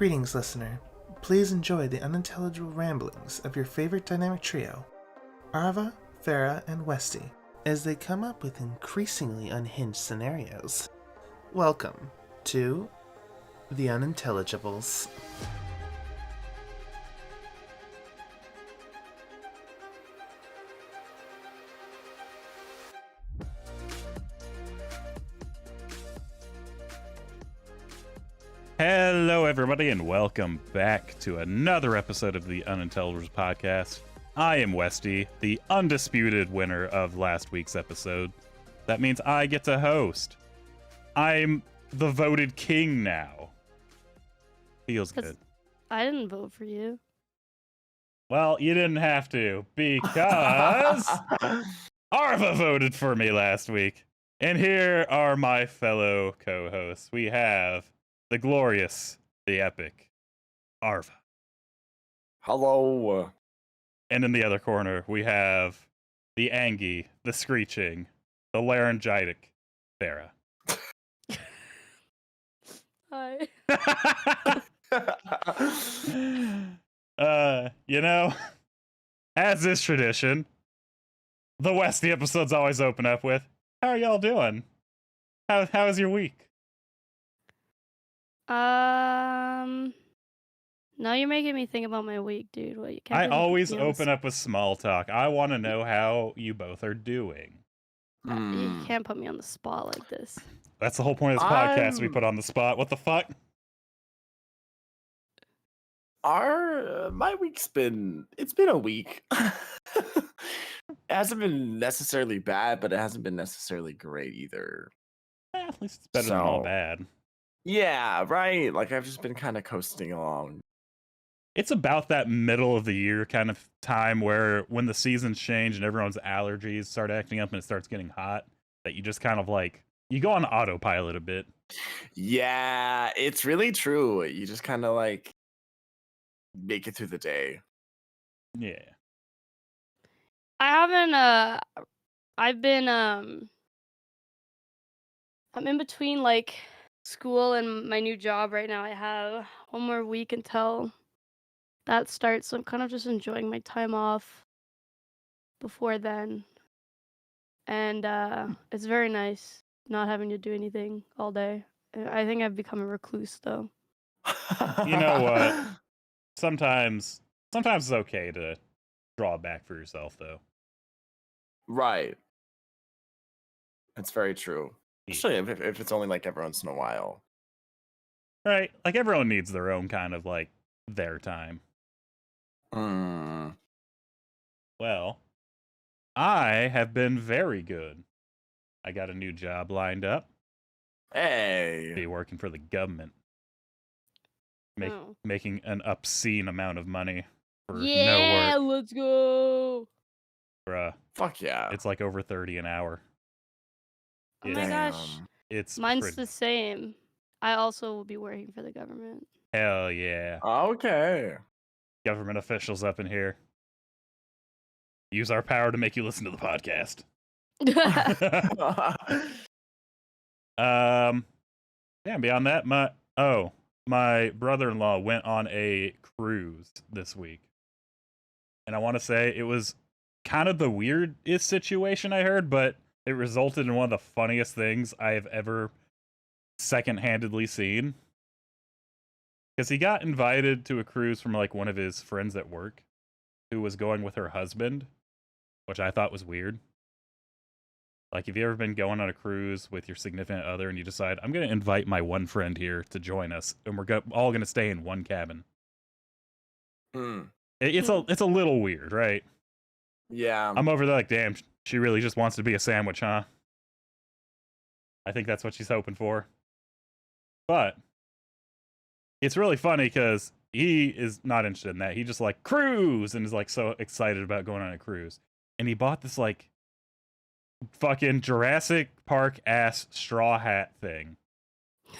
Greetings, listener. Please enjoy the unintelligible ramblings of your favorite dynamic trio, Arva, Farah, and Westy, as they come up with increasingly unhinged scenarios. Welcome to The Unintelligibles. Hello, everybody, and welcome back to another episode of the Unintelligibles podcast. I am Westy, the undisputed winner of last week's episode. That means I get to host. I'm the voted king now. Feels good. I didn't vote for you. Well, you didn't have to, because Arva voted for me last week. And here are my fellow co-hosts. We have the glorious, the epic, Arva. Hello. And in the other corner, we have the Angie, the Screeching, the Laryngitic, Farah. Hi. As is tradition, the Westy episodes always open up with, how are y'all doing? How is your week? Now you're making me think about my week, dude. What, you can't I really always put me on open up with small talk. I want to know how you both are doing. You can't put me on the spot like this. That's the whole point of this podcast. We put on the spot. What the fuck? My week's been a week. It hasn't been necessarily bad, but it hasn't been necessarily great either. At least it's better than all bad. Yeah, right. Like I've just been kind of coasting along. It's about that middle of the year kind of time where when the seasons change and everyone's allergies start acting up and it starts getting hot, that you just kind of like, you go on autopilot a bit. Yeah, it's really true. You just kind of like make it through the day. Yeah. I'm in between like school and my new job right now. I have one more week until that starts, so I'm kind of just enjoying my time off before then. And it's very nice not having to do anything all day. I think I've become a recluse though. You know what? Sometimes it's okay to draw back for yourself, though. Right. That's very true. Especially if it's only like every once in a while. Right? Like, everyone needs their own kind of, like, their time. Well, I have been very good. I got a new job lined up. Hey. Be working for the government. Making an obscene amount of money for no work. Yeah, let's go. Bruh. Fuck yeah. It's like over 30 an hour. Oh my gosh. It's Mine's the same. I also will be working for the government. Hell yeah. Okay. Government officials up in here. Use our power to make you listen to the podcast. Yeah, beyond that, my brother-in-law went on a cruise this week. And I want to say it was kind of the weirdest situation I heard, but it resulted in one of the funniest things I have ever second-handedly seen. Because he got invited to a cruise from like one of his friends at work who was going with her husband, which I thought was weird. Like, have you ever been going on a cruise with your significant other and you decide, I'm going to invite my one friend here to join us, and we're all going to stay in one cabin? It's a little weird, right? Yeah. I'm over there like, damn, she really just wants to be a sandwich, huh? I think that's what she's hoping for. But it's really funny because he is not interested in that. He just like cruise and is like so excited about going on a cruise. And he bought this like fucking Jurassic Park ass straw hat thing.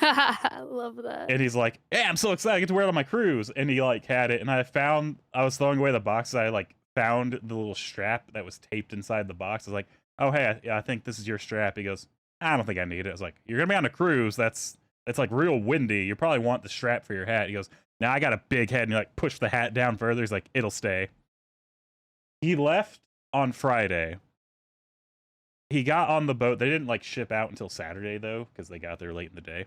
I love that. And he's like, yeah, I'm so excited I get to wear it on my cruise. And he like had it, and I was throwing away the box. I like found the little strap that was taped inside the box. I was like, oh hey, I think this is your strap. He goes, I don't think I need it. I was like, you're gonna be on a cruise. That's like real windy. You probably want the strap for your hat. He goes, Now I got a big head, and he like pushed the hat down further. He's like, it'll stay. He left on Friday. He got on the boat. They didn't like ship out until Saturday though, because they got there late in the day.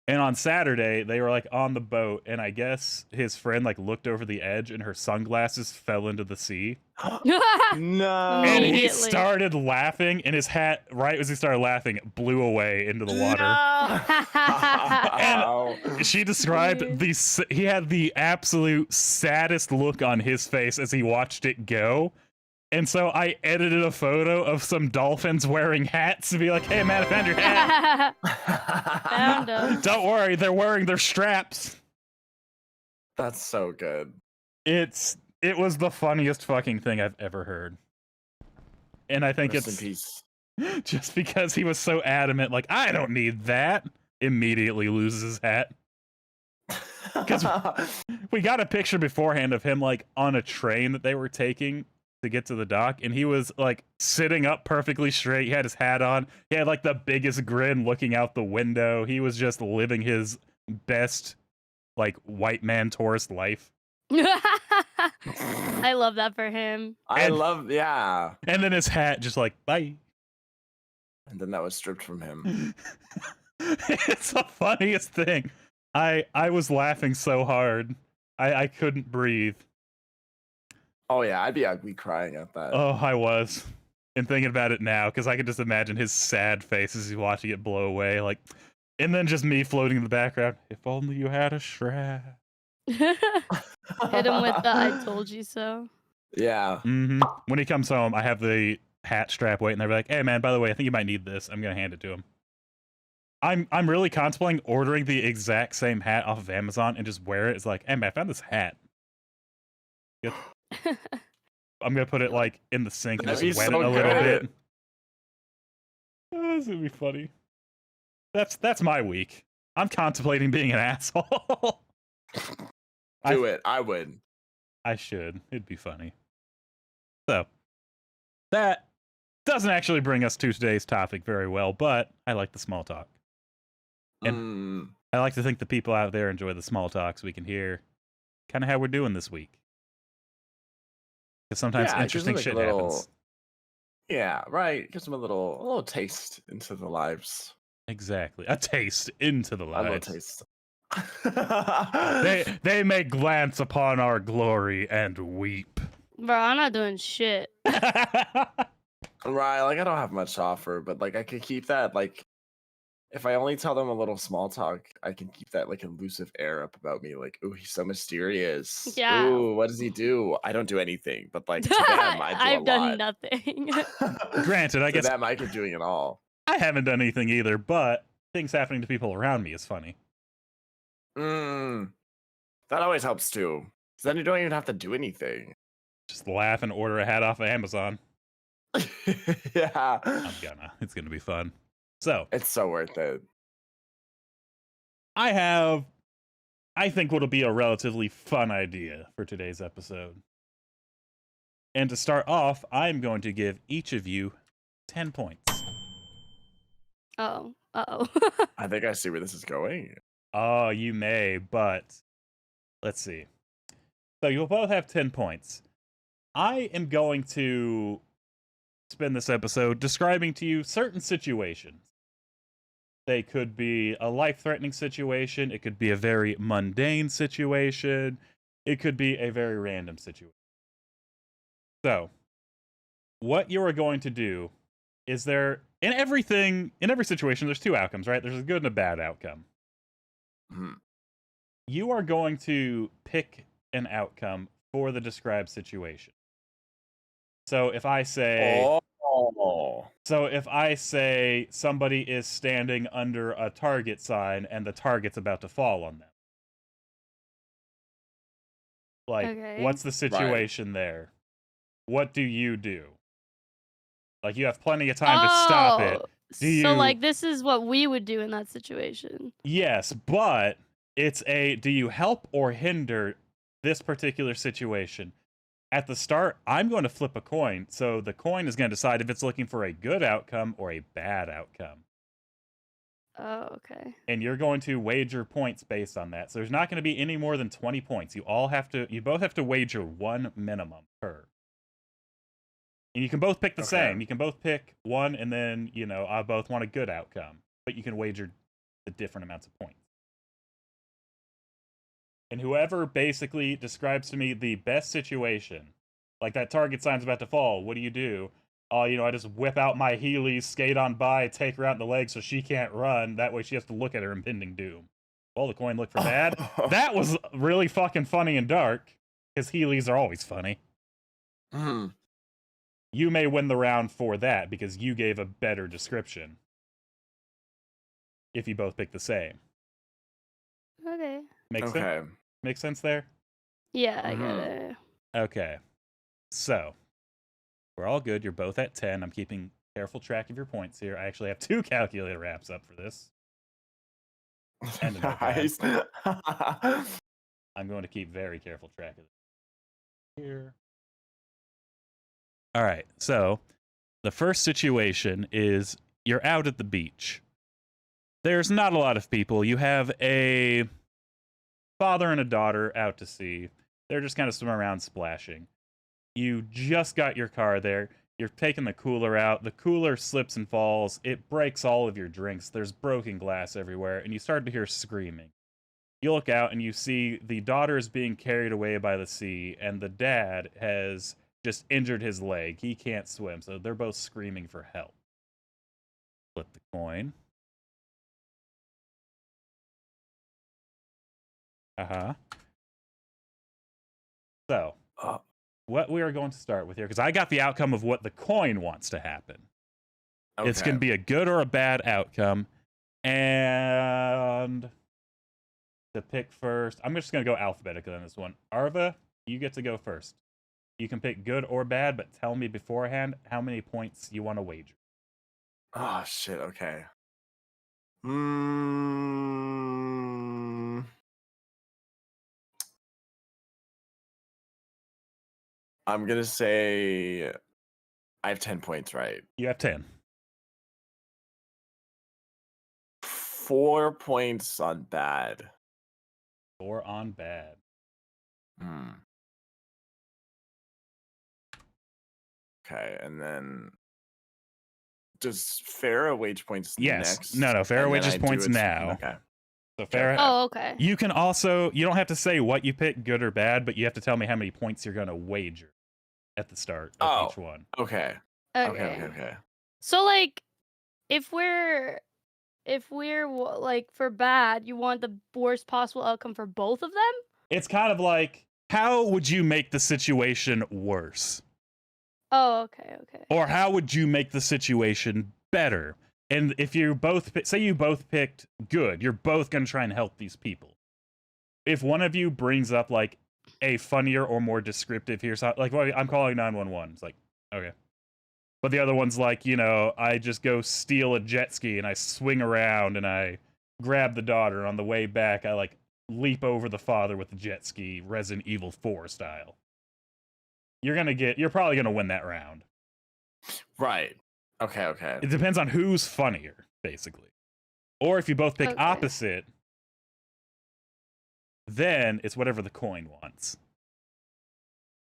And on Saturday, they were like on the boat, and I guess his friend like looked over the edge, and her sunglasses fell into the sea. No. And he Immediately. started laughing, and his hat, right as he started laughing, blew away into the water. And she described he had the absolute saddest look on his face as he watched it go. And so I edited a photo of some dolphins wearing hats to be like, hey man, I found your hat. Found him. Don't worry, they're wearing their straps. That's so good. It was the funniest fucking thing I've ever heard. And I think Rest it's in peace. just because he was so adamant, like, I don't need that, immediately loses his hat. Because we got a picture beforehand of him, like, on a train that they were taking to get to the dock, and he was, like, sitting up perfectly straight. He had his hat on. He had, like, the biggest grin looking out the window. He was just living his best, like, white man tourist life. I love that for him. Yeah. And then his hat just like, bye. And then that was stripped from him. It's the funniest thing. I was laughing so hard. I couldn't breathe. Oh yeah, I'd be ugly crying at that. Oh, I was. And thinking about it now, because I could just imagine his sad face as he's watching it blow away. Like, and then just me floating in the background. If only you had a strap. Hit him with the I told you so. Yeah. Mm-hmm. When he comes home, I have the hat strap waiting. They're like, hey man, by the way, I think you might need this. I'm gonna hand it to him. I'm really contemplating ordering the exact same hat off of Amazon and just wear it. It's like, hey man, I found this hat. I'm gonna put it like in the sink and That'd just be wet so it a little good. bit. Oh, this would be funny. That's my week. I'm contemplating being an asshole. Do it. I would. I should. It'd be funny. So, that doesn't actually bring us to today's topic very well, but I like the small talk. And I like to think the people out there enjoy the small talk so we can hear kind of how we're doing this week. Because sometimes Yeah, it gives them, interesting like, shit a little- happens. Yeah, right. Gives them a little taste into the lives. Exactly. A taste into the A little lives. taste. They may glance upon our glory and weep. Bro, I'm not doing shit. Right, like I don't have much to offer, but like I could keep that like if I only tell them a little small talk, I can keep that like elusive air up about me, like, ooh, he's so mysterious. Yeah. Ooh, what does he do? I don't do anything, but like to them, I do I've a done lot. nothing. Granted, I To guess them, I could doing it all. I haven't done anything either, but things happening to people around me is funny. That always helps too. Because then you don't even have to do anything. Just laugh and order a hat off of Amazon. Yeah. It's gonna be fun. So, It's so worth it. I think what'll be a relatively fun idea for today's episode. And to start off, I'm going to give each of you 10 points. Uh-oh. Uh-oh. I think I see where this is going. Oh, you may, but let's see. So you'll both have 10 points. I am going to spend this episode describing to you certain situations. They could be a life-threatening situation. It could be a very mundane situation. It could be a very random situation. So, what you are going to do is in every situation, there's two outcomes, right? There's a good and a bad outcome. Mhm. You are going to pick an outcome for the described situation. So if I say somebody is standing under a target sign and the target's about to fall on them. Like, Okay. what's the situation there? What do you do? Like, you have plenty of time to stop it. So, like, this is what we would do in that situation. Yes, but it's do you help or hinder this particular situation? At the start, I'm going to flip a coin, so the coin is going to decide if it's looking for a good outcome or a bad outcome. Oh, okay. And you're going to wager points based on that. So there's not going to be any more than 20 points. You both have to wager one minimum per. And you can both pick the same. You can both pick one, and then, I both want a good outcome. But you can wager the different amounts of points. And whoever basically describes to me the best situation, like that target sign's about to fall, what do? Oh, I just whip out my Heelys, skate on by, take her out in the leg so she can't run. That way she has to look at her impending doom. Well, the coin looked for bad. That was really fucking funny and dark, because Heelys are always funny. Mm. You may win the round for that, because you gave a better description. If you both pick the same. Okay. Makes sense? Makes sense there? Yeah, I get it. Okay. So, we're all good. You're both at 10. I'm keeping careful track of your points here. I actually have 2 calculator apps up for this. And Nice. I'm going to keep very careful track of it here. All right. So, the first situation is you're out at the beach. There's not a lot of people. You have a father and a daughter out to sea. They're just kind of swimming around splashing. You just got your car there. You're taking the cooler out. The cooler slips and falls. It breaks all of your drinks. There's broken glass everywhere, and you start to hear screaming. You look out, and you see the daughter is being carried away by the sea, and the dad has just injured his leg. He can't swim, so they're both screaming for help. Flip the coin. So, what we are going to start with here, because I got the outcome of what the coin wants to happen. Okay. It's going to be a good or a bad outcome. And to pick first, I'm just going to go alphabetically on this one. Arva, you get to go first. You can pick good or bad, but tell me beforehand how many points you want to wager. Oh, shit, okay. I'm going to say I have 10 points, right? You have 10. 4 points on bad. 4 on bad. Okay, and then does Farah wage points next? No, Farah wages points now. Okay. So Farah, oh, okay. You can also, you don't have to say what you pick, good or bad, but you have to tell me how many points you're going to wager at the start of each one. Okay. So, like, if we're like for bad, you want the worst possible outcome for both of them? It's kind of like, how would you make the situation worse? Oh, okay. Or how would you make the situation better? And if you both, say you both picked good, you're both going to try and help these people. If one of you brings up like a funnier or more descriptive here, so like, well, I'm calling 911. It's like, okay. But the other one's like, I just go steal a jet ski and I swing around and I grab the daughter. On the way back, I like leap over the father with the jet ski, Resident Evil 4 style. You're probably gonna win that round. Right. Okay. It depends on who's funnier, basically. Or if you both pick opposite, then it's whatever the coin wants.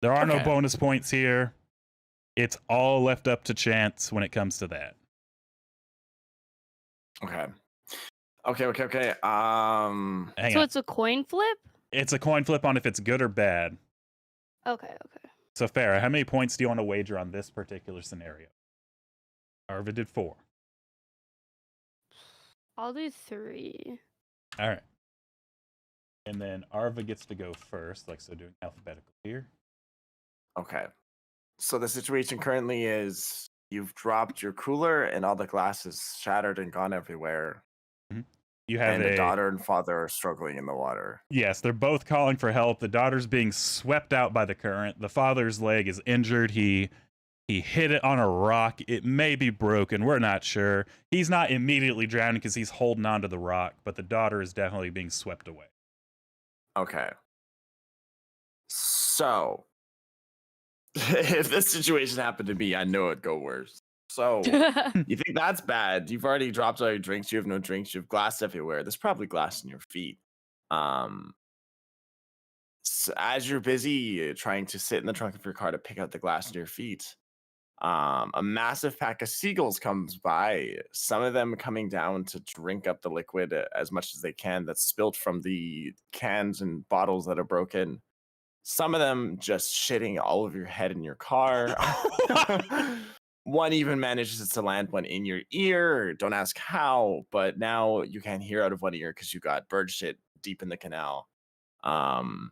There are no bonus points here. It's all left up to chance when it comes to that. Okay. So it's a coin flip? It's a coin flip on if it's good or bad. Okay. So Farah, how many points do you want to wager on this particular scenario? Arva did 4. I'll do 3. All right. And then Arva gets to go first, like so, doing alphabetical here. Okay. So the situation currently is you've dropped your cooler and all the glass is shattered and gone everywhere. Mm-hmm. You have the daughter and father are struggling in the water. Yes, they're both calling for help. The daughter's being swept out by the current. The father's leg is injured. He hit it on a rock. It may be broken. We're not sure. He's not immediately drowning because he's holding onto the rock, but the daughter is definitely being swept away. Okay. So, if this situation happened to me, I know it'd go worse. So you think that's bad? You've already dropped all your drinks. You have no drinks. You have glass everywhere. There's probably glass in your feet. Um, as you're busy trying to sit in the trunk of your car to pick out the glass in your feet, a massive pack of seagulls comes by. Some of them coming down to drink up the liquid as much as they can that's spilt from the cans and bottles that are broken. Some of them just shitting all over your head in your car. One even manages to land one in your ear. Don't ask how, but now you can't hear out of one ear because you got bird shit deep in the canal. And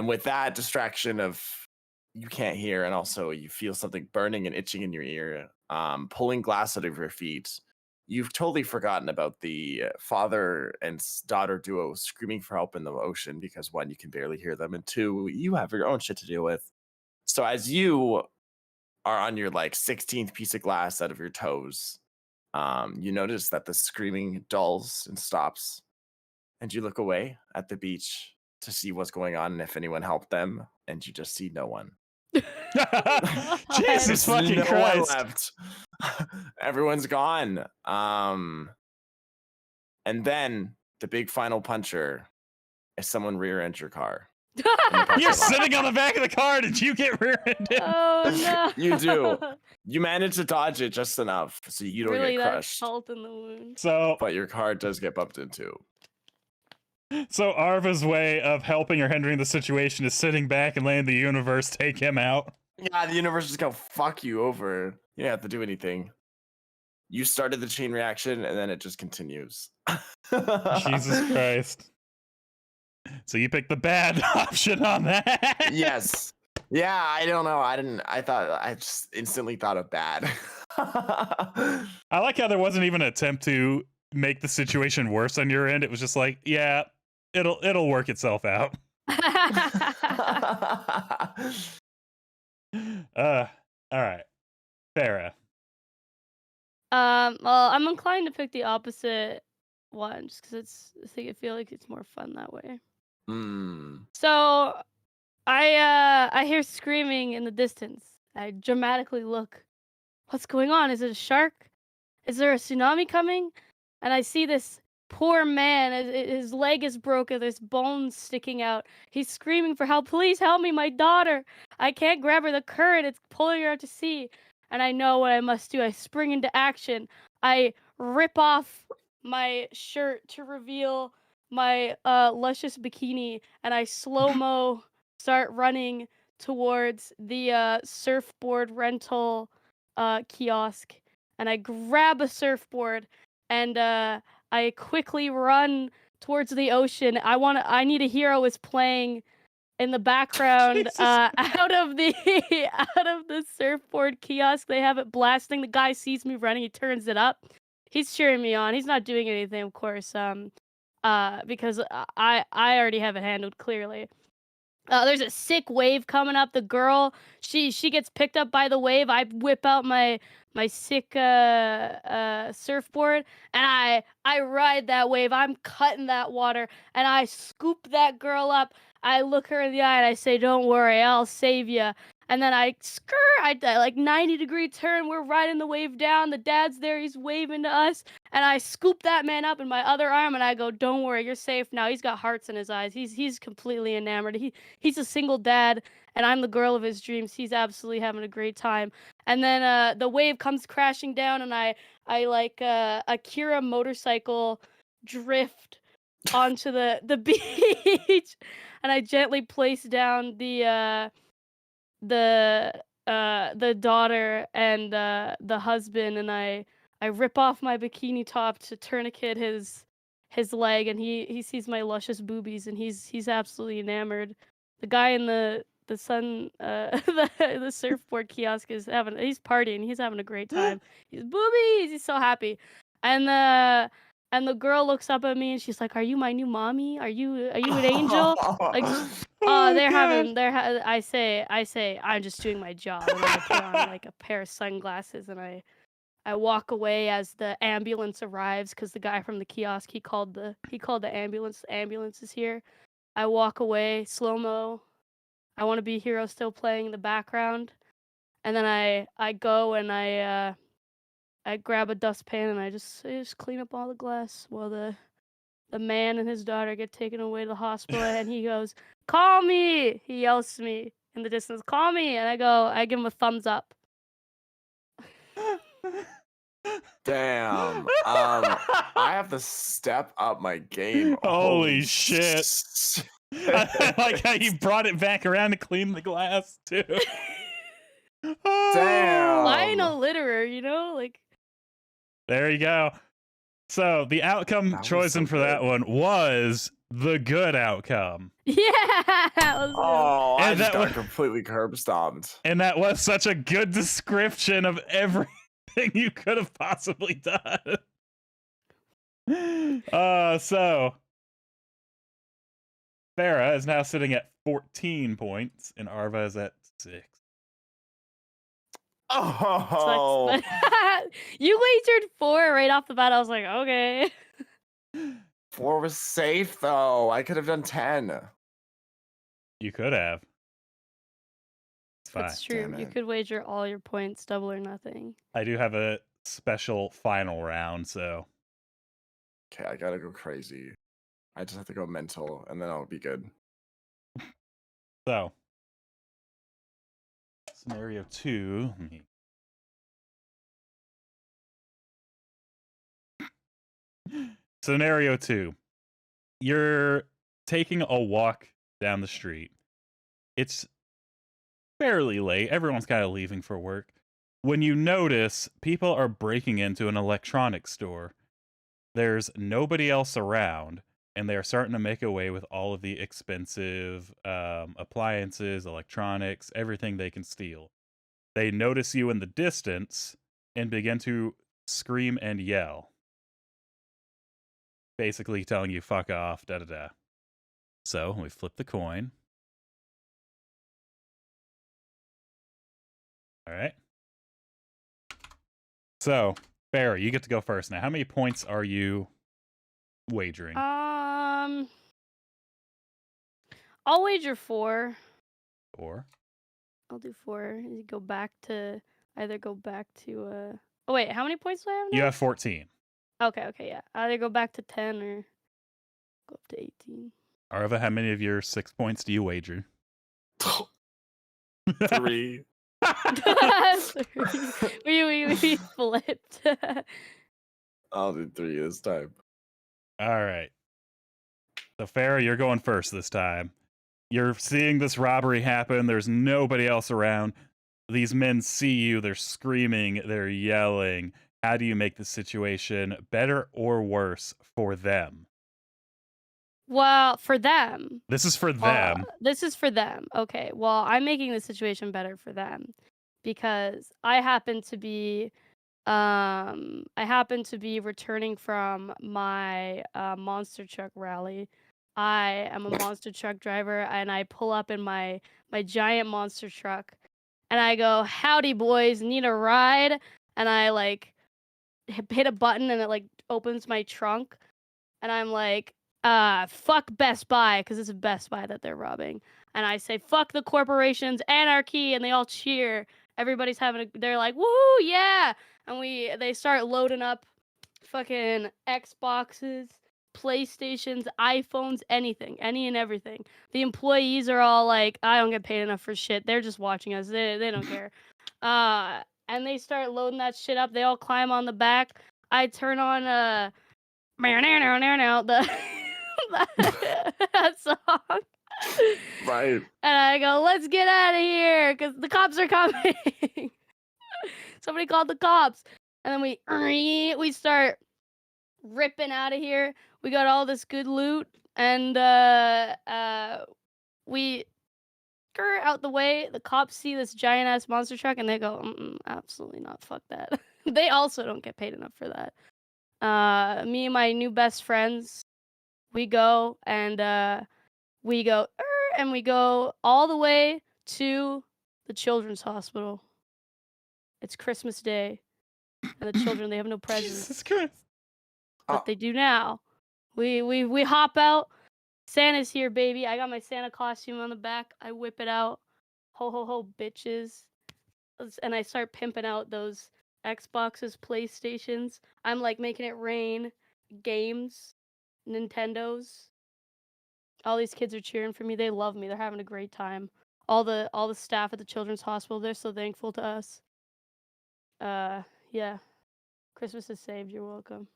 with that distraction of you can't hear, and also you feel something burning and itching in your ear, pulling glass out of your feet, you've totally forgotten about the father and daughter duo screaming for help in the ocean because one, you can barely hear them, and two, you have your own shit to deal with. So as you are on your like 16th piece of glass out of your toes, you notice that the screaming dulls and stops, and you look away at the beach to see what's going on and if anyone helped them, and you just see no one. Jesus There's fucking no Christ. one left. Everyone's gone. And then the big final puncher is someone rear-end your car. You're sitting on the back of the car. Did you get rear-ended? Oh no! You do. You manage to dodge it just enough so you don't Really, get that crushed. salt in the wound. But your car does get bumped into. So Arva's way of helping or hindering the situation is sitting back and letting the universe take him out. Yeah, the universe is gonna fuck you over. You don't have to do anything. You started the chain reaction and then it just continues. Jesus Christ. So you picked the bad option on that. Yes. Yeah, I don't know. I just instantly thought of bad. I like how there wasn't even an attempt to make the situation worse on your end. It was just like, yeah, it'll work itself out. All right. Farah. Well, I'm inclined to pick the opposite one just because I feel like it's more fun that way. So I hear screaming in the distance. I dramatically look. What's going on? Is it a shark? Is there a tsunami coming? And I see this poor man. His leg is broken. There's bones sticking out. He's screaming for help. Please help me, my daughter. I can't grab her. The current, it's pulling her out to sea. And I know what I must do. I spring into action. I rip off my shirt to reveal my luscious bikini, and I slow-mo start running towards the surfboard rental kiosk, and I grab a surfboard, and I quickly run towards the ocean. I Need a Hero is playing in the background out of the surfboard kiosk. They have it blasting. The guy sees me running, he turns it up. He's cheering me on. He's not doing anything, of course, because I already have it handled clearly. There's a sick wave coming up. The girl, she gets picked up by the wave. I whip out my sick surfboard, and I ride that wave. I'm cutting that water, and I scoop that girl up. I look her in the eye and I say, "Don't worry, I'll save you." And then I like 90-degree turn. We're riding the wave down. The dad's there. He's waving to us. And I scoop that man up in my other arm and I go, "Don't worry, you're safe now." He's got hearts in his eyes. He's completely enamored. He's a single dad, and I'm the girl of his dreams. He's absolutely having a great time. And then the wave comes crashing down, and I like Akira motorcycle drift onto the beach, and I gently place down the daughter and the husband, and I rip off my bikini top to tourniquet his leg, and he sees my luscious boobies, and he's absolutely enamored. The guy in the sun the surfboard kiosk he's partying. He's having a great time. He's boobies. He's so happy, and the girl looks up at me and she's like, "Are you my new mommy? Are you an angel?" Like, I say, "I'm just doing my job," and then I put on like a pair of sunglasses and I walk away as the ambulance arrives, because the guy from the kiosk, he called the ambulance. The ambulance is here. I walk away, slow-mo. I Want to Be a Hero still playing in the background. And then I go and I I grab a dustpan and I just clean up all the glass while the man and his daughter get taken away to the hospital, and he goes, "Call me!" He yells to me in the distance, "Call me!" And I give him a thumbs up. Damn. I have to step up my game. Holy shit. I like how you brought it back around to clean the glass too. Damn. Lion a litterer, you know? Like, there you go. So the outcome That was chosen so for that good. one was the good outcome. yeah, that was good. Oh, I And just that got was- completely curb stomped. And that was such a good description of everything you could have possibly done. So Farah is now sitting at 14 points, and Arva is at 6. Oh, Sucks, but you wagered 4 right off the bat. I was like, okay. 4 was safe though. I could have done 10. You could have. It's fine. That's true. Damn You it. could wager all your points, double or nothing. I do have a special final round, so Okay, I gotta go crazy. I just have to go mental, and then I'll be good. so scenario 2. Let me- Scenario 2. You're taking a walk down the street. It's fairly late. Everyone's kind of leaving for work. When you notice people are breaking into an electronics store, there's nobody else around, and they're starting to make away with all of the expensive appliances, electronics, everything they can steal. They notice you in the distance and begin to scream and yell, basically telling you fuck off, da da da. So we flip the coin. All right. So, Farrah, you get to go first now. How many points are you wagering? I'll wager 4. 4. I'll do 4. You go back to Oh wait, how many points do I have now? You have 14. Okay, yeah. Either go back to 10 or go up to 18. Arva, how many of your 6 points do you wager? 3. we flipped. I'll do 3 this time. All right. So, Farrah, you're going first this time. You're seeing this robbery happen. There's nobody else around. These men see you. They're screaming. They're yelling. How do you make the situation better or worse for them? Well, for them. This is for them. This is for them. Okay. Well, I'm making the situation better for them because I happen to be returning from my monster truck rally. I am a monster truck driver, and I pull up in my giant monster truck, and I go, "Howdy, boys, need a ride?" And I like hit a button, and it like opens my trunk, and I'm like, fuck Best Buy, because it's a Best Buy that they're robbing. And I say, fuck the corporations, anarchy, and they all cheer. Everybody's they're like, woohoo, yeah! And they start loading up fucking Xboxes, PlayStations, iPhones, anything, any and everything. The employees are all like, I don't get paid enough for shit. They're just watching us. They don't care. And they start loading that shit up. They all climb on the back. I turn on the that song. Right. And I go, let's get out of here because the cops are coming. Somebody called the cops. And then we start ripping out of here. We got all this good loot, and we skirt out the way. The cops see this giant ass monster truck, and they go, absolutely not. Fuck that. They also don't get paid enough for that. Me and my new best friends, we go and we go all the way to the children's hospital. It's Christmas Day, and the children, they have no presents. Jesus Christ. But they do now. We hop out. Santa's here, baby. I got my Santa costume on the back. I whip it out. Ho ho ho, bitches. And I start pimping out those Xboxes, PlayStations. I'm like making it rain. Games, Nintendos. All these kids are cheering for me. They love me. They're having a great time. All the staff at the children's hospital, they're so thankful to us. Yeah. Christmas is saved. You're welcome.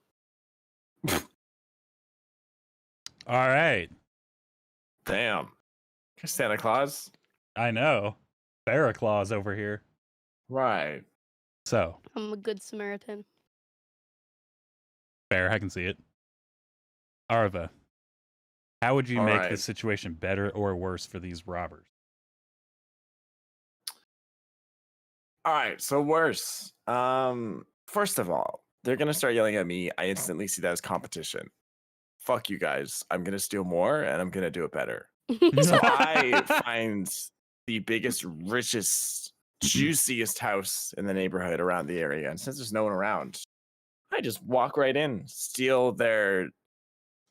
All right. Damn. Santa Claus? I know. Santa Claus over here. Right. So, I'm a good Samaritan. fair, I can see it. Arva, how would you All make right. this situation better or worse for these robbers? All right, so worse. First of all, they're gonna start yelling at me. I instantly see that as competition. Fuck you guys. I'm gonna steal more and I'm gonna do it better. So I find the biggest, richest, juiciest house in the neighborhood around the area. And since there's no one around, I just walk right in, steal their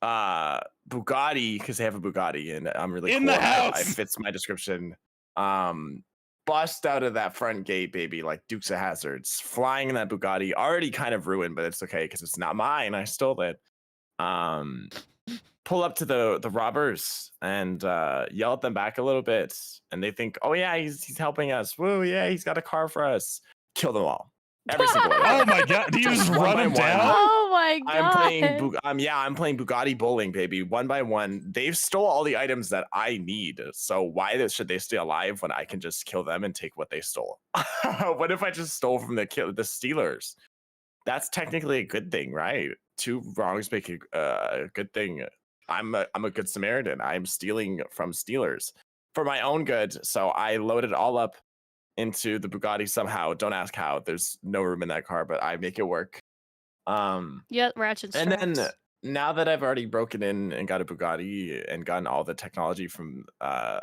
Bugatti, because they have a Bugatti and I'm really In cool. the house! It fits my description. Bust out of that front gate, baby, like Dukes of Hazzards, flying in that Bugatti, already kind of ruined, but it's okay because it's not mine. I stole it. Pull up to the robbers and yell at them back a little bit, and they think, oh yeah, he's helping us. Woo, yeah, he's got a car for us. Kill them all, every single one. Oh my god! Do you just One run by them one. down? Oh my god! I'm playing Bugatti bowling, baby. One by one, they've stole all the items that I need. So why should they stay alive when I can just kill them and take what they stole? What if I just stole from the stealers? That's technically a good thing, right? Two wrongs make a good thing. I'm a good Samaritan. I'm stealing from stealers for my own good. So I loaded it all up into the Bugatti somehow. Don't ask how. There's no room in that car, but I make it work. Yeah, ratchet straps. And then now that I've already broken in and got a Bugatti and gotten all the technology from a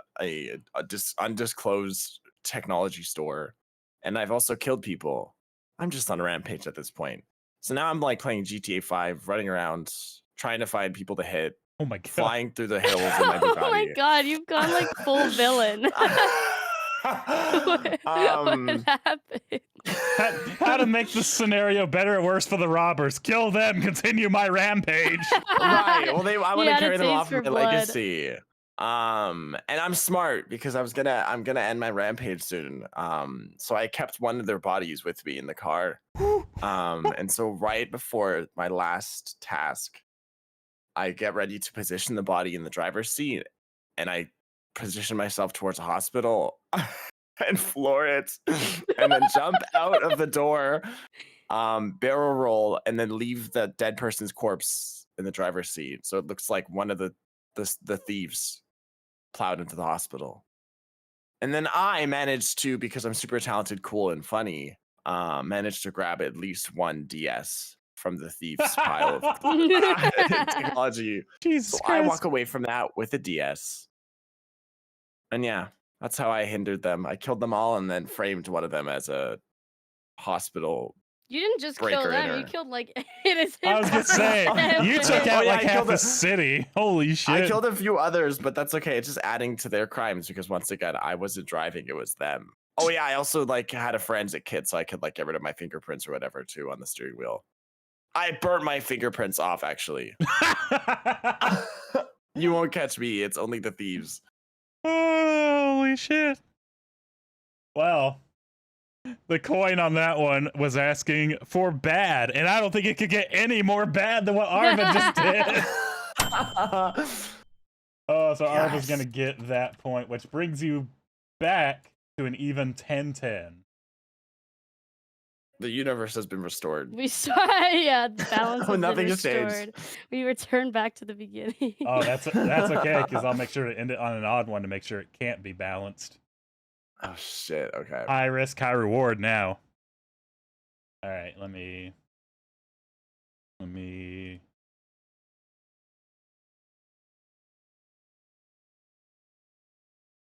undisclosed technology store, and I've also killed people, I'm just on a rampage at this point. So now I'm like playing GTA 5, running around, trying to find people to hit, Oh my god! flying through the hills in my Oh Bugatti. my god, you've gone like full villain. What happened? How to make this scenario better or worse for the robbers? Kill them. Continue my rampage. Right. Well, I want to had a carry them taste off for my blood. legacy. And I'm smart because I'm gonna end my rampage soon. So I kept one of their bodies with me in the car. And so right before my last task, I get ready to position the body in the driver's seat, and I position myself towards a hospital and floor it, and then jump out of the door, barrel roll, and then leave the dead person's corpse in the driver's seat. So it looks like one of the thieves plowed into the hospital. And then I managed to, because I'm super talented, cool, and funny, managed to grab at least one DS from the thief's pile of technology. Jesus So Christ. I walk away from that with a DS. And yeah, that's how I hindered them. I killed them all and then framed one of them as a hospital. You didn't just kill Breaker them, you inner. killed like innocent I was gonna say, you took Oh, out yeah, like I half killed the a- city. Holy shit. I killed a few others, but that's okay. It's just adding to their crimes because once again, I wasn't driving, it was them. Oh yeah, I also like had a forensic kit so I could like get rid of my fingerprints or whatever too on the steering wheel. I burnt my fingerprints off actually. You won't catch me. It's only the thieves. Holy shit. Well, the coin on that one was asking for bad, and I don't think it could get any more bad than what Arva just did. Oh, so Arva's Yes. gonna get that point, which brings you back to an even 10-10. The universe has been restored. We saw, yeah, the balance has been Nothing has changed. restored. We return back to the beginning. Oh, that's okay, because I'll make sure to end it on an odd one to make sure it can't be balanced. Oh shit. Okay. High risk, high reward now. All right, let me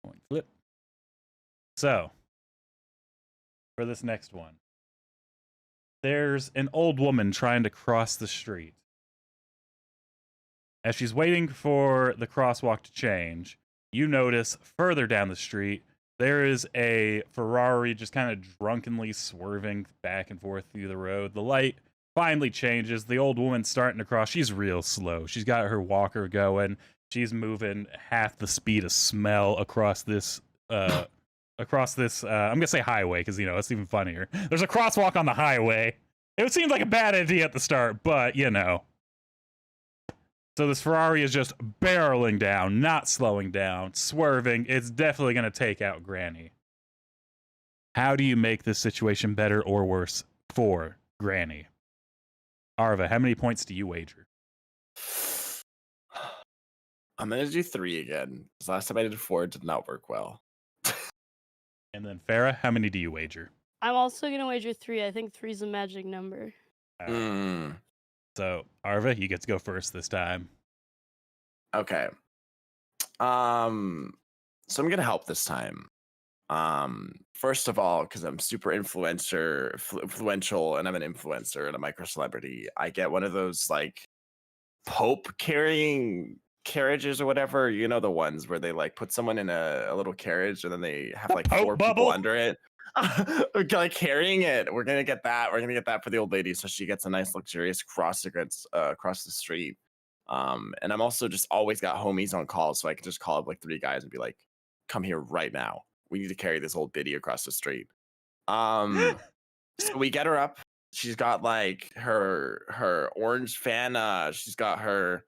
coin flip. So, for this next one, there's an old woman trying to cross the street. As she's waiting for the crosswalk to change, you notice further down the street There is a Ferrari just kind of drunkenly swerving back and forth through the road. The light finally changes. The old woman's starting to cross. She's real slow. She's got her walker going. She's moving half the speed of smell across this I'm gonna say highway because it's even funnier. There's a crosswalk on the highway. It would seem like a bad idea at the start, but So this Ferrari is just barreling down, not slowing down, swerving. It's definitely gonna take out Granny. How do you make this situation better or worse for Granny? Arva, how many points do you wager? I'm gonna do 3 again. Because last time I did 4, it did not work well. And then Farah, how many do you wager? I'm also gonna wager 3. I think 3 is a magic number. So Arva, you get to go first this time. Okay. So I'm gonna help this time. First of all, because I'm super influential, and I'm an influencer and a micro celebrity, I get one of those like Pope carrying carriages or whatever. You know, the ones where they like put someone in a little carriage and then they have like 4 people under it. Like carrying it. We're gonna get that. We're gonna get that for the old lady, so she gets a nice luxurious cross across the street. And I'm also just always got homies on call, so I can just call up like 3 guys and be like, "Come here right now. We need to carry this old biddy across the street." So we get her up. She's got like her orange Fanta. She's got her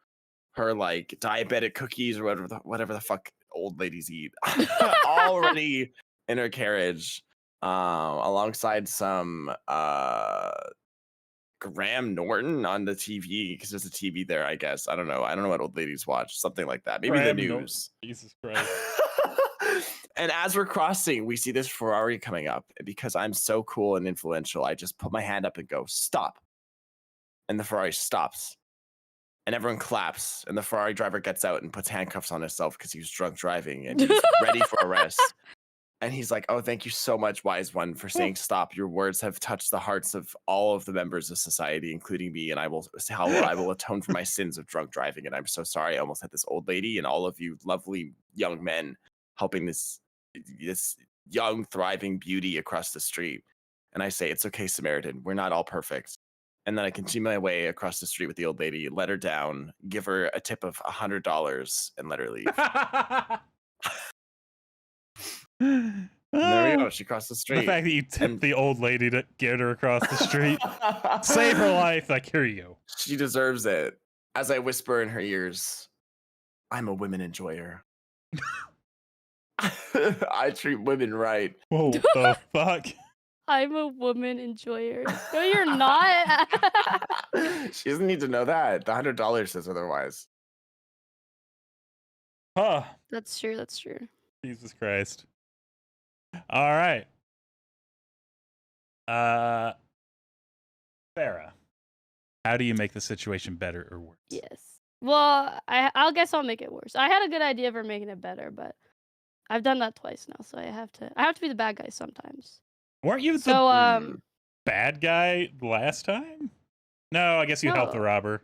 like diabetic cookies or whatever the fuck old ladies eat already in her carriage, alongside some Graham Norton on the TV, because there's a TV there, I guess. I don't know what old ladies watch. Something like that. Maybe Graham the news. Jesus Christ. And as we're crossing, we see this Ferrari coming up. Because I'm so cool and influential, I just put my hand up and go, "Stop." And the Ferrari stops. And everyone claps. And the Ferrari driver gets out and puts handcuffs on himself because he was drunk driving and he's ready for arrest. And he's like, "Oh, thank you so much, wise one, for saying stop. Your words have touched the hearts of all of the members of society, including me, and I will atone for my sins of drunk driving. And I'm so sorry I almost had this old lady and all of you lovely young men helping this young, thriving beauty across the street." And I say, "It's okay, Samaritan. We're not all perfect." And then I continue my way across the street with the old lady, let her down, give her a tip of $100, and let her leave. And there we go. She crossed the street. The fact that you tipped the old lady to get her across the street, save her life. Like, here you go. She deserves it. As I whisper in her ears, "I'm a women enjoyer." I treat women right. Whoa, the fuck? I'm a woman enjoyer. No, you're not. She doesn't need to know that. The $100 says otherwise. Huh. That's true. That's true. Jesus Christ. All right. Farah, how do you make the situation better or worse? Yes. Well, I'll guess I'll make it worse. I had a good idea for making it better, but I've done that twice now, so I have to be the bad guy sometimes. Weren't you the bad guy last time? No, I guess you helped the robber.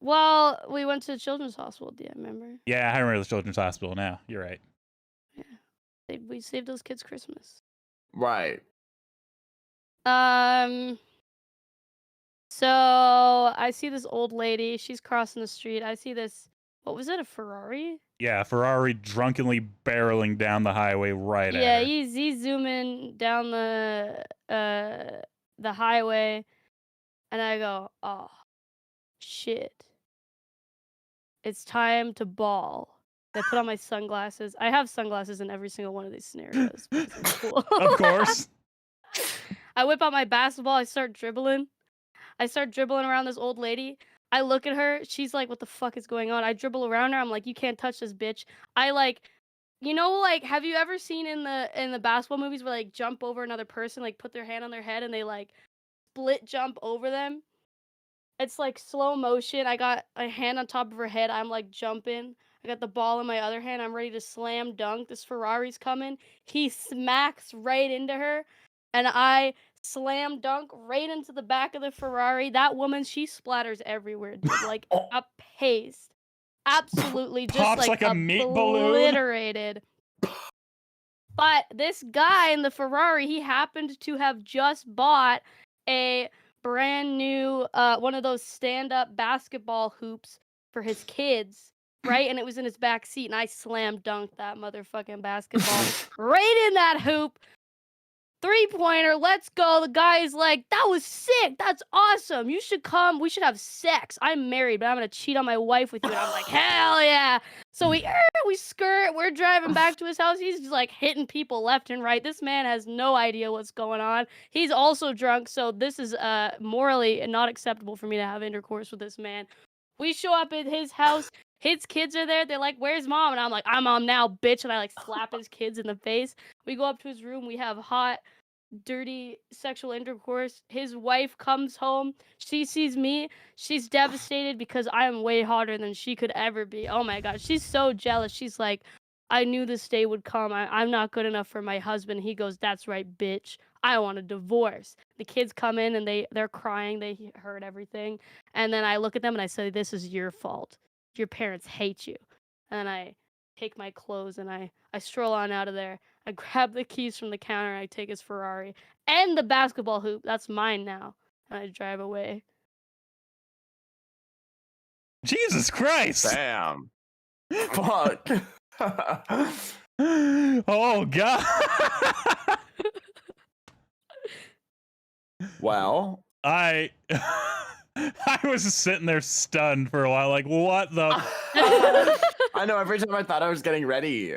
Well, we went to the children's hospital. Do you remember? Yeah, I remember the children's hospital now. You're right. Yeah. We saved those kids Christmas. Right. So I see this old lady. She's crossing the street. I see this. What was it? A Ferrari? Yeah, Ferrari drunkenly barreling down the highway right at her. Yeah, he's zooming down the highway, and I go, "Oh, shit! It's time to ball." I put on my sunglasses. I have sunglasses in every single one of these scenarios. Because it's cool. Of course. I whip out my basketball. I start dribbling around this old lady. I look at her. She's like, "What the fuck is going on?" I dribble around her. I'm like, "You can't touch this bitch." I like, have you ever seen in the basketball movies where like jump over another person, like put their hand on their head and they like split jump over them? It's like slow motion. I got a hand on top of her head. I'm like jumping. I got the ball in my other hand. I'm ready to slam dunk. This Ferrari's coming. He smacks right into her, and I slam dunk right into the back of the Ferrari. That woman, she splatters everywhere, dude. Like a paste. Absolutely just Pops like a meat balloon. obliterated. But this guy in the Ferrari, he happened to have just bought a brand new one of those stand-up basketball hoops for his kids, right? And it was in his back seat, and I slam dunked that motherfucking basketball right in that hoop. 3-pointer, let's go. The guy's like, that was sick. That's awesome. You should come. We should have sex. I'm married, but I'm going to cheat on my wife with you. And I'm like, hell yeah. So we skirt. We're driving back to his house. He's just like hitting people left and right. This man has no idea what's going on. He's also drunk. So this is morally not acceptable for me to have intercourse with this man. We show up at his house. His kids are there. They're like, where's mom? And I'm like, I'm mom now, bitch. And I like slap his kids in the face. We go up to his room. We have hot, dirty sexual intercourse. His wife comes home. She sees me. She's devastated because I am way hotter than she could ever be. Oh my God. She's so jealous. She's like, I knew this day would come. I'm not good enough for my husband. He goes, that's right, bitch. I want a divorce. The kids come in and they're crying. They heard everything. And then I look at them and I say, this is your fault. Your parents hate you. And I take my clothes and I stroll on out of there. I grab the keys from the counter and I take his Ferrari and the basketball hoop. That's mine now. And I drive away. Jesus Christ! Damn. Fuck. Oh God! Well, I was just sitting there stunned for a while, like, what the? I know. Every time I thought I was getting ready,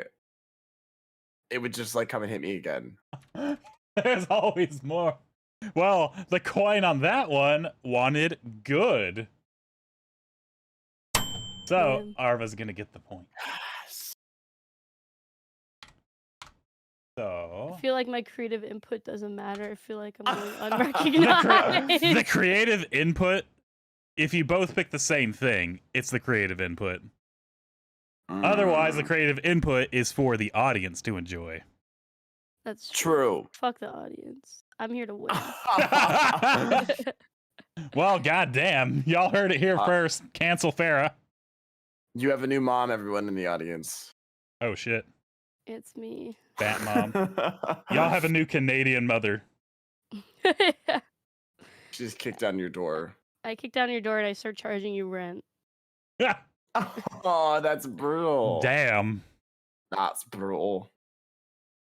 it would just like come and hit me again. There's always more. Well, the coin on that one wanted good. So Man. Arva's gonna get the point. So I feel like my creative input doesn't matter. I feel like I'm going the unrecognized. creative input. If you both pick the same thing, it's the creative input. Otherwise, the creative input is for the audience to enjoy. That's True. Fuck the audience. I'm here to win. Well, goddamn, y'all heard it here first. Cancel Farah. You have a new mom, everyone in the audience. Oh shit, It's me. Bat Mom. Y'all have a new Canadian mother. She just kicked down your door. I kick down your door and I start charging you rent. Oh, that's brutal. Damn. That's brutal.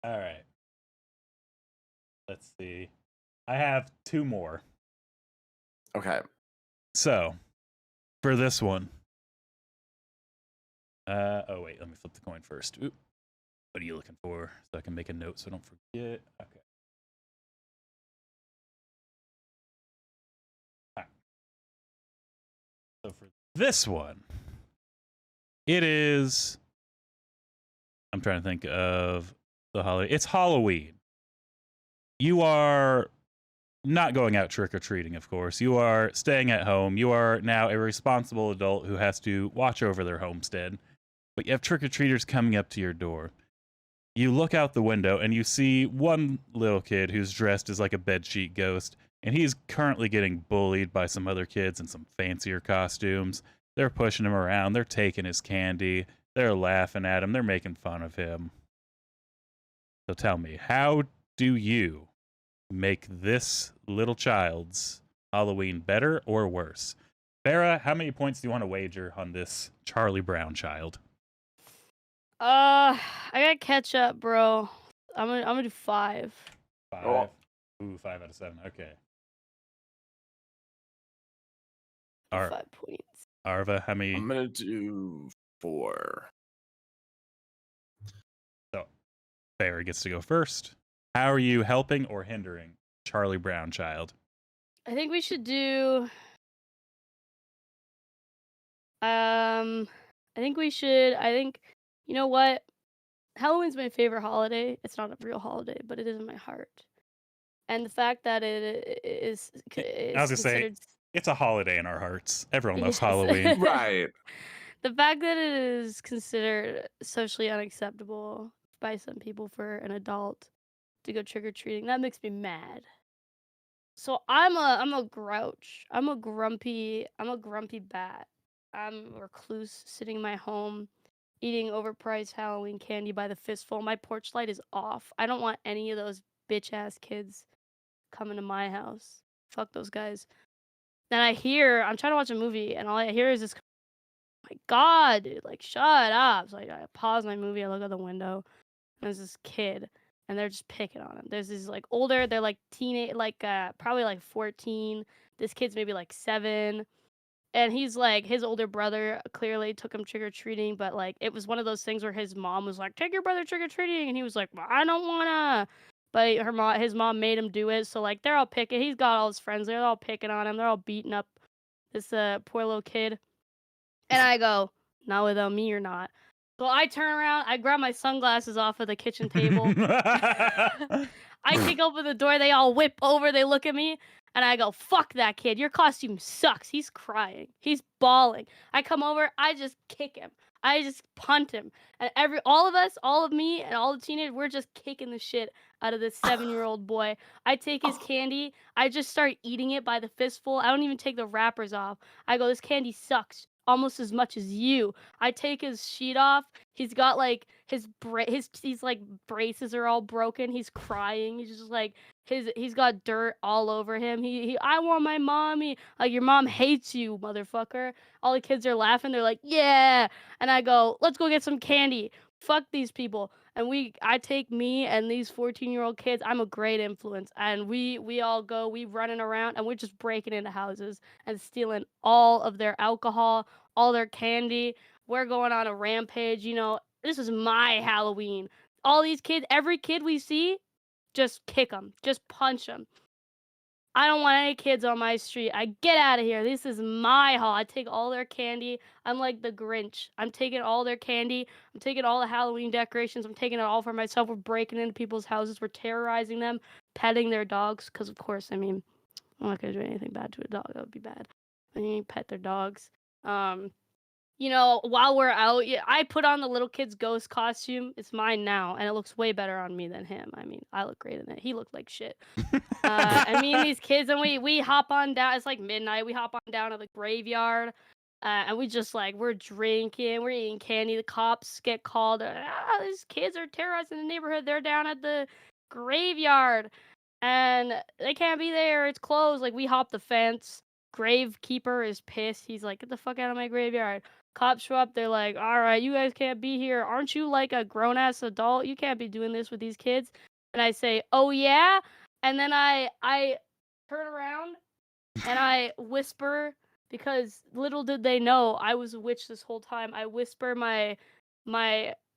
All right. Let's see. I have two more. Okay. So, for this one. Oh wait, let me flip the coin first. Oop. What are you looking for? So I can make a note so I don't forget. Okay. All right. So for this one, it is. I'm trying to think of the holiday. It's Halloween. You are not going out trick-or-treating, of course. You are staying at home. You are now a responsible adult who has to watch over their homestead. But you have trick-or-treaters coming up to your door. You look out the window and you see one little kid who's dressed as like a bedsheet ghost, and he's currently getting bullied by some other kids in some fancier costumes. They're pushing him around. They're taking his candy. They're laughing at him. They're making fun of him. So tell me, how do you make this little child's Halloween better or worse? Farah, how many points do you want to wager on this Charlie Brown child? I got catch up, bro. I'm gonna do 5. 5. Oh. Ooh, 5 out of 7. Okay. 5 points. Arva, how many? I'm gonna do 4. So, Farah gets to go first. How are you helping or hindering Charlie Brown child? I think we should do. I think you know what? Halloween's my favorite holiday. It's not a real holiday, but it is in my heart. And the fact that it is I was gonna say, considered it's a holiday in our hearts. Everyone loves Yes. Halloween. Right. the fact that it is considered socially unacceptable by some people for an adult to go trick-or-treating, that makes me mad. So I'm a grouch. I'm a grumpy bat. I'm a recluse sitting in my home eating overpriced Halloween candy by the fistful. My porch light is off. I don't want any of those bitch ass kids coming to my house. Fuck those guys. Then I'm trying to watch a movie, and all I hear is this. My God, dude, like shut up. So I pause my movie. I look out the window, and there's this kid, and they're just picking on him. There's these like older. They're like teenage, like probably like 14. This kid's maybe like 7. And he's like, his older brother clearly took him trick or treating, but like it was one of those things where his mom was like, "Take your brother trick or treating," and he was like, "Well, I don't wanna." But his mom made him do it. So like they're all picking. He's got all his friends. They're all picking on him. They're all beating up this poor little kid. And I go, "Not without me, you're not." So I turn around. I grab my sunglasses off of the kitchen table. I kick open the door. They all whip over. They look at me. And I go, "Fuck that kid. Your costume sucks." He's crying. He's bawling. I come over. I just kick him. I just punt him. And all of us, all of me, and all the teenagers, we're just kicking the shit out of this 7-year-old boy. I take his candy. I just start eating it by the fistful. I don't even take the wrappers off. I go, "This candy sucks almost as much as you." I take his sheet off. He's got like his like braces are all broken. He's crying. He's just like he's got dirt all over him. I want my mommy. Like, your mom hates you, motherfucker. All the kids are laughing. They're like, "Yeah." And I go, "Let's go get some candy. Fuck these people." And I take me and these 14-year-old kids. I'm a great influence. And we all go, we running around, and we're just breaking into houses and stealing all of their alcohol, all their candy. We're going on a rampage. This is my Halloween. All these kids, every kid we see, just kick them, just punch them. I don't want any kids on my street. I get out of here. This is my hall. I take all their candy. I'm like the Grinch. I'm taking all their candy. I'm taking all the Halloween decorations. I'm taking it all for myself. We're breaking into people's houses. We're terrorizing them, petting their dogs. Because, of course, I mean, I'm not going to do anything bad to a dog. That would be bad. I mean, pet their dogs. While we're out, I put on the little kid's ghost costume. It's mine now, and it looks way better on me than him. I mean, I look great in it. He looked like shit. And me and these kids, and we hop on down. It's like midnight. We hop on down to the graveyard, and we just like we're drinking, we're eating candy. The cops get called. These kids are terrorizing the neighborhood. They're down at the graveyard, and they can't be there. It's closed. Like, we hop the fence. Gravekeeper is pissed. He's like, "Get the fuck out of my graveyard." Cops show up. They're like, "All right, you guys can't be here. Aren't you like a grown-ass adult? You can't be doing this with these kids." And I say, "Oh yeah?" And then I turn around and I whisper, because little did they know I was a witch this whole time. I whisper my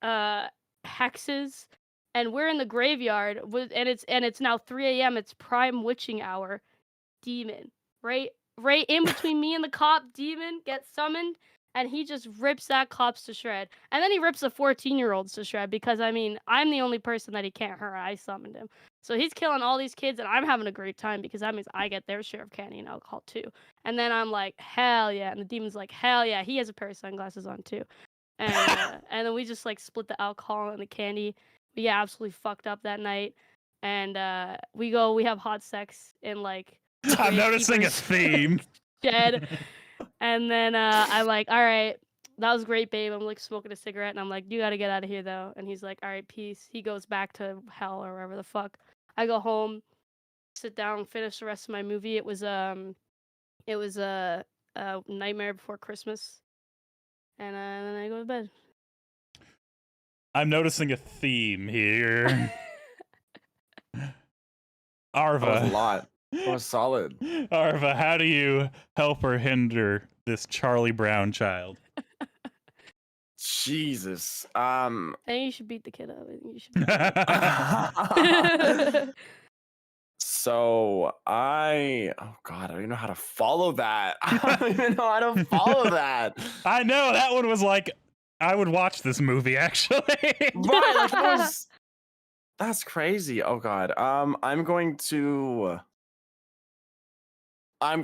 hexes, and we're in the graveyard and it's now 3 a.m. It's prime witching hour. Demon, right in between me and the cop, demon gets summoned, and he just rips that cops to shred. And then he rips the 14-year-olds to shred, because I mean, I'm the only person that he can't hurt. I summoned him. So he's killing all these kids, and I'm having a great time, because that means I get their share of candy and alcohol too. And then I'm like, "Hell yeah." And the demon's like, "Hell yeah." He has a pair of sunglasses on too. And and then we just like split the alcohol and the candy. We get absolutely fucked up that night. And we have hot sex in like I'm noticing a Gravekeeper's theme. shed. And then I'm like, "All right, that was great, babe." I'm like smoking a cigarette, and I'm like, "You gotta get out of here though." And he's like, "All right, peace." He goes back to hell or wherever the fuck. I go home, sit down, finish the rest of my movie. It was a Nightmare Before Christmas. And then I go to bed. I'm noticing a theme here. Arva. That was a lot. That was solid. Arva, how do you help or hinder this Charlie Brown child? Jesus. I think you should beat the kid up. I think you should beat the kid. So oh God, I don't even know how to follow that. I don't even know how to follow that. I know, that one was like, I would watch this movie actually. Right, like that's crazy. Oh God. I'm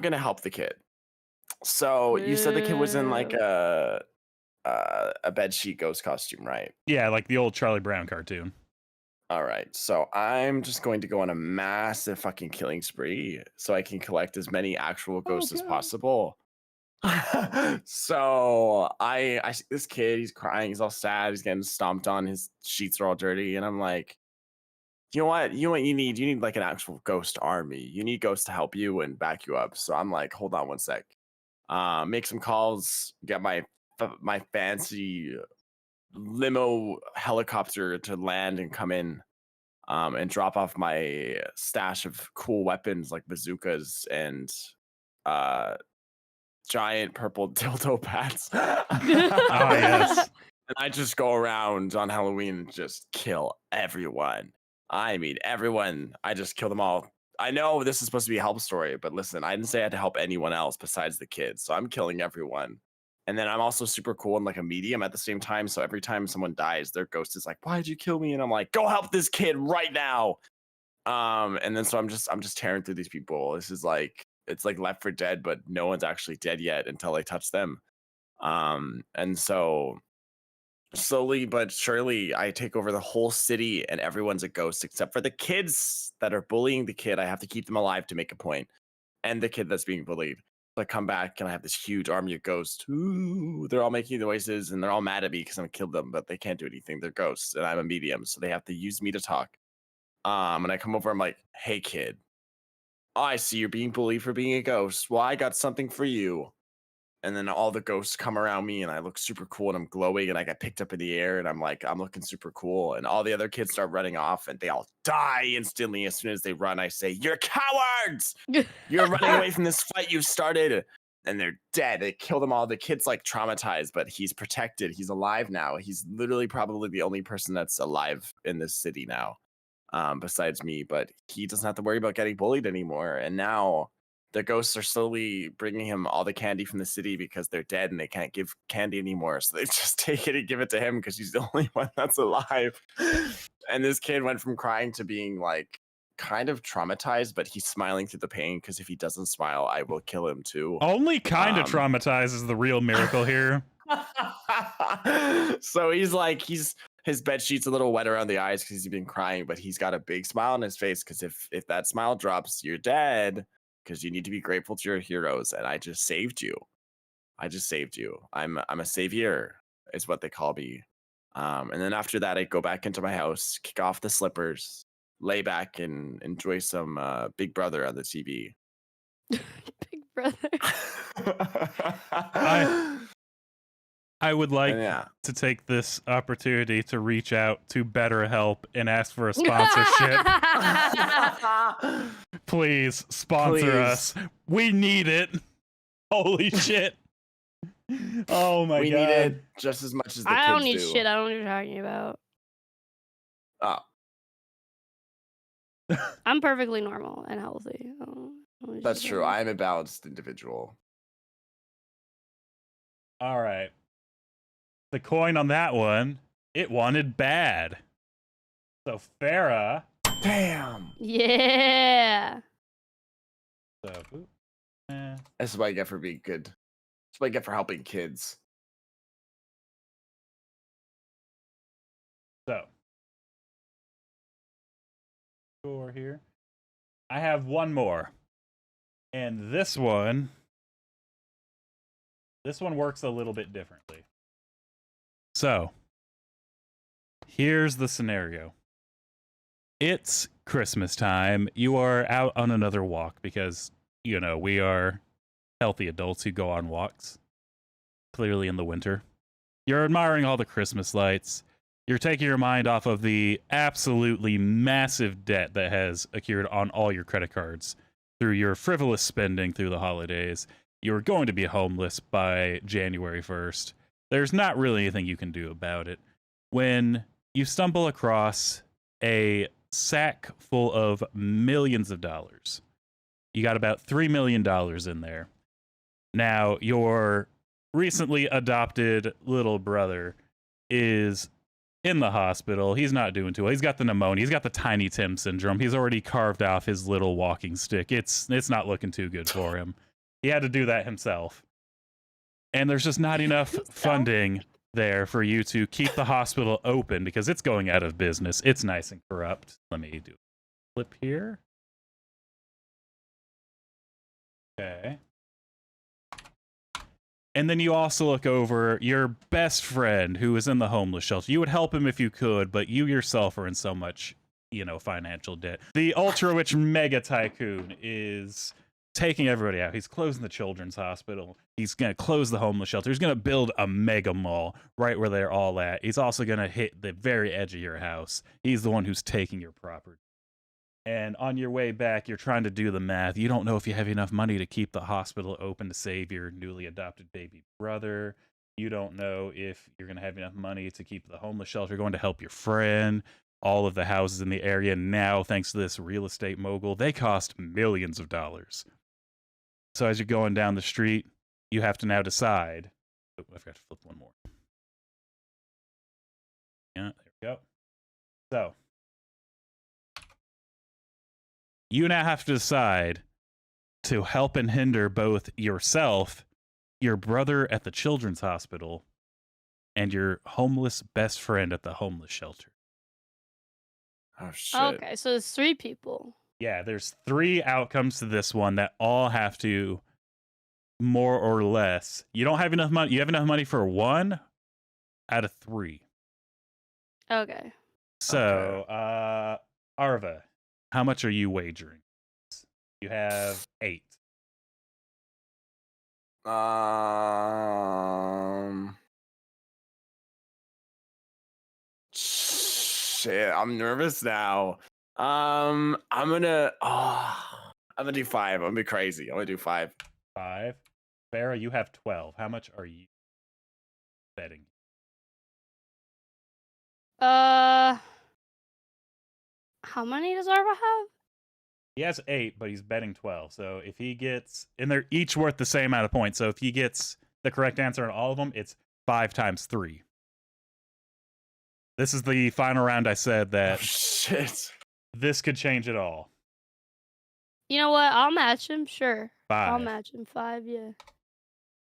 gonna help the kid. So you said the kid was in like a bedsheet ghost costume, right? Yeah, like the old Charlie Brown cartoon. All right. So I'm just going to go on a massive fucking killing spree so I can collect as many actual ghosts as possible. So I see this kid, he's crying, he's all sad, he's getting stomped on, his sheets are all dirty, and I'm like, you know what? You know what you need? You need like an actual ghost army. You need ghosts to help you and back you up. So I'm like, hold on one sec. Make some calls, get my fancy limo helicopter to land and come in, and drop off my stash of cool weapons like bazookas and uh giant purple dildo bats. Ah, yes. And I just go around on Halloween and just kill everyone. I mean, everyone. I just kill them all. I know this is supposed to be a help story, but listen, I didn't say I had to help anyone else besides the kids. So I'm killing everyone. And then I'm also super cool and like a medium at the same time. So every time someone dies, their ghost is like, "Why'd you kill me?" And I'm like, "Go help this kid right now." And then so I'm just tearing through these people. This is like it's like Left 4 Dead, but no one's actually dead yet until I touch them. And so slowly but surely I take over the whole city and everyone's a ghost except for the kids that are bullying the kid. I have to keep them alive to make a point. And the kid that's being bullied. So I come back and I have this huge army of ghosts. Ooh, they're all making noises and they're all mad at me because I killed them, but they can't do anything. They're ghosts and I'm a medium, so they have to use me to talk. And I come over, I'm like, "Hey kid, I see you're being bullied for being a ghost. Well, I got something for you." And then all the ghosts come around me and I look super cool and I'm glowing and I get picked up in the air and I'm like, I'm looking super cool. And all the other kids start running off and they all die instantly. As soon as they run, I say, "You're cowards! You're running away from this fight you started." And they're dead. They kill them all. The kid's like traumatized, but he's protected. He's alive now. He's literally probably the only person that's alive in this city now, besides me. But he doesn't have to worry about getting bullied anymore. And now the ghosts are slowly bringing him all the candy from the city because they're dead and they can't give candy anymore. So they just take it and give it to him because he's the only one that's alive. And this kid went from crying to being like kind of traumatized, but he's smiling through the pain because if he doesn't smile, I will kill him too. Only kind of traumatized is the real miracle here. So he's like, his bed sheet's a little wet around the eyes because he's been crying, but he's got a big smile on his face because if that smile drops, you're dead. Because you need to be grateful to your heroes, and I just saved you. I just saved you. I'm a savior, is what they call me. And then after that, I go back into my house, kick off the slippers, lay back, and enjoy some Big Brother on the TV. Big Brother. I would like Yeah. to take this opportunity to reach out to BetterHelp and ask for a sponsorship. Please sponsor us. We need it. Holy shit. Oh my We god. need it just as much as the kids I don't need do. shit. I don't know what you're talking about. Oh, I'm perfectly normal and healthy. I don't need that's shit true. from you. I am a balanced individual. All right. The coin on that one, it wanted bad. So Farah. Damn. Yeah. So, That's what I get for being good. That's what I get for helping kids. So, score here. I have one more. And this one works a little bit differently. So, here's the scenario. It's Christmas time. You are out on another walk because, you know, we are healthy adults who go on walks. Clearly in the winter. You're admiring all the Christmas lights. You're taking your mind off of the absolutely massive debt that has accrued on all your credit cards through your frivolous spending through the holidays. You're going to be homeless by January 1st. There's not really anything you can do about it. When you stumble across a sack full of millions of dollars, you got about $3 million in there. Now, your recently adopted little brother is in the hospital. He's not doing too well. He's got the pneumonia. He's got the Tiny Tim syndrome. He's already carved off his little walking stick. It's not looking too good for him. He had to do that himself. And there's just not enough funding there for you to keep the hospital open because it's going out of business. It's nice and corrupt. Let me do a flip here. Okay. And then you also look over your best friend who is in the homeless shelter. You would help him if you could, but you yourself are in so much, financial debt. The ultra rich mega tycoon is taking everybody out. He's closing the children's hospital. He's going to close the homeless shelter. He's going to build a mega mall right where they're all at. He's also going to hit the very edge of your house. He's the one who's taking your property. And on your way back, you're trying to do the math. You don't know if you have enough money to keep the hospital open to save your newly adopted baby brother. You don't know if you're going to have enough money to keep the homeless shelter going to help your friend. All of the houses in the area now, thanks to this real estate mogul, they cost millions of dollars. So as you're going down the street, you have to now decide. Oh, I forgot to flip one more. Yeah, there we go. So you now have to decide to help and hinder both yourself, your brother at the children's hospital, and your homeless best friend at the homeless shelter. Oh shit. Okay, so there's 3 people. Yeah, there's 3 outcomes to this one that all have to more or less. You don't have enough money. You have enough money for 1 out of 3. Okay. So, Arva, how much are you wagering? You have 8. Shit, I'm nervous now. I'm gonna do 5. I'm gonna be crazy. I'm gonna do 5. 5. Farah, you have 12. How much are you betting? How many does Arva have? He has 8, but he's betting 12. So if he gets, and they're each worth the same amount of points. So if he gets the correct answer on all of them, it's 5 times 3. This is the final round. I said that Shit. this could change it all. You know what? I'll match him. Sure. 5. I'll match him 5. Yeah.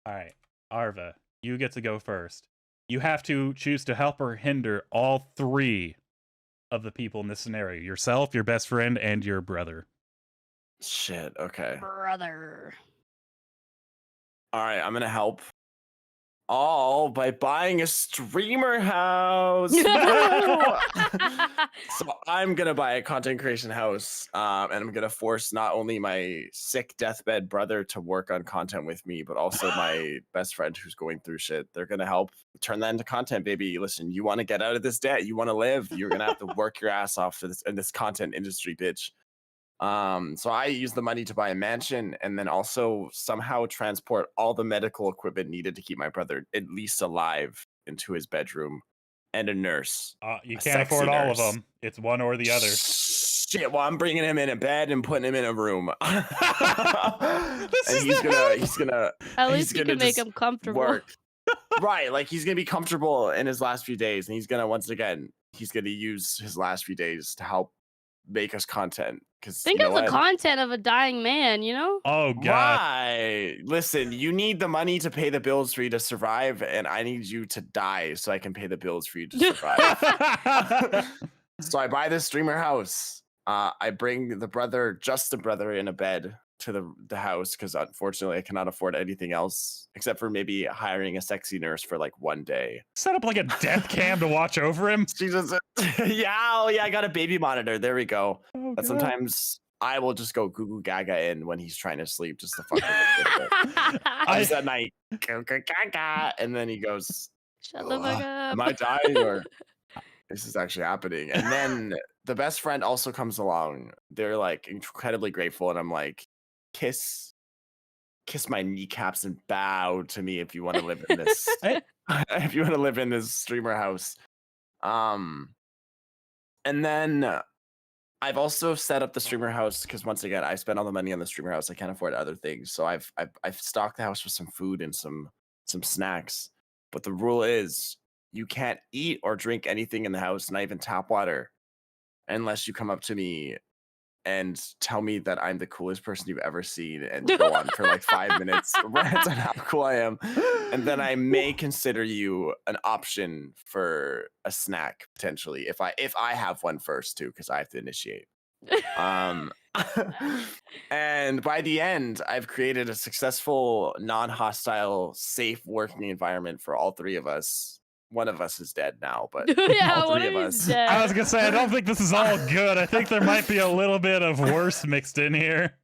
All right, Arva, you get to go first. You have to choose to help or hinder all 3 of the people in this scenario: yourself, your best friend, and your brother. Shit. Okay. Brother. All right. I'm gonna help. All by buying a streamer house. So I'm gonna buy a content creation house, and I'm gonna force not only my sick deathbed brother to work on content with me, but also my best friend who's going through shit. They're gonna help turn that into content, baby. Listen, you want to get out of this debt, you want to live, you're gonna have to work your ass off for this in this content industry, bitch. So I use the money to buy a mansion and then also somehow transport all the medical equipment needed to keep my brother at least alive into his bedroom, and a nurse. You A can't afford sexy all of nurse. them. It's one or the other. Shit, well, I'm bringing him in a bed and putting him in a room. And is he's gonna At he's least you gonna can make just him comfortable. work. Right, like he's gonna be comfortable in his last few days, and he's gonna use his last few days to help make us content. Because Think of the content of a dying man, you know? Oh god. Right. Listen, you need the money to pay the bills for you to survive, and I need you to die so I can pay the bills for you to survive. So I buy this streamer house. I bring the brother in a bed to the house because unfortunately I cannot afford anything else except for maybe hiring a sexy nurse for like 1 day. Set up like a death cam to watch over him. She just I got a baby monitor. There we go. Oh, But God. sometimes I will just go goo goo gaga in when he's trying to sleep just to fuck with it. Just at night, goo goo gaga, and then he goes, Shut the fuck up. am I dying or this is actually happening? And then the best friend also comes along. They're like incredibly grateful, and I'm like, kiss my kneecaps and bow to me if you want to live in this. If you want to live in this streamer house. And then I've also set up the streamer house because once again, I spent all the money on the streamer house. I can't afford other things, so I've stocked the house with some food and some snacks. But the rule is you can't eat or drink anything in the house, not even tap water, unless you come up to me and tell me that I'm the coolest person you've ever seen and go on for like 5 minutes rant on how cool I am. And then I may consider you an option for a snack potentially if I have one first too, because I have to initiate. Um, and by the end, I've created a successful, non-hostile, safe working environment for all three of us. One of us is dead now, but Yeah, all one three of of you's us. dead. I was gonna say I don't think this is all good. I think there might be a little bit of worse mixed in here.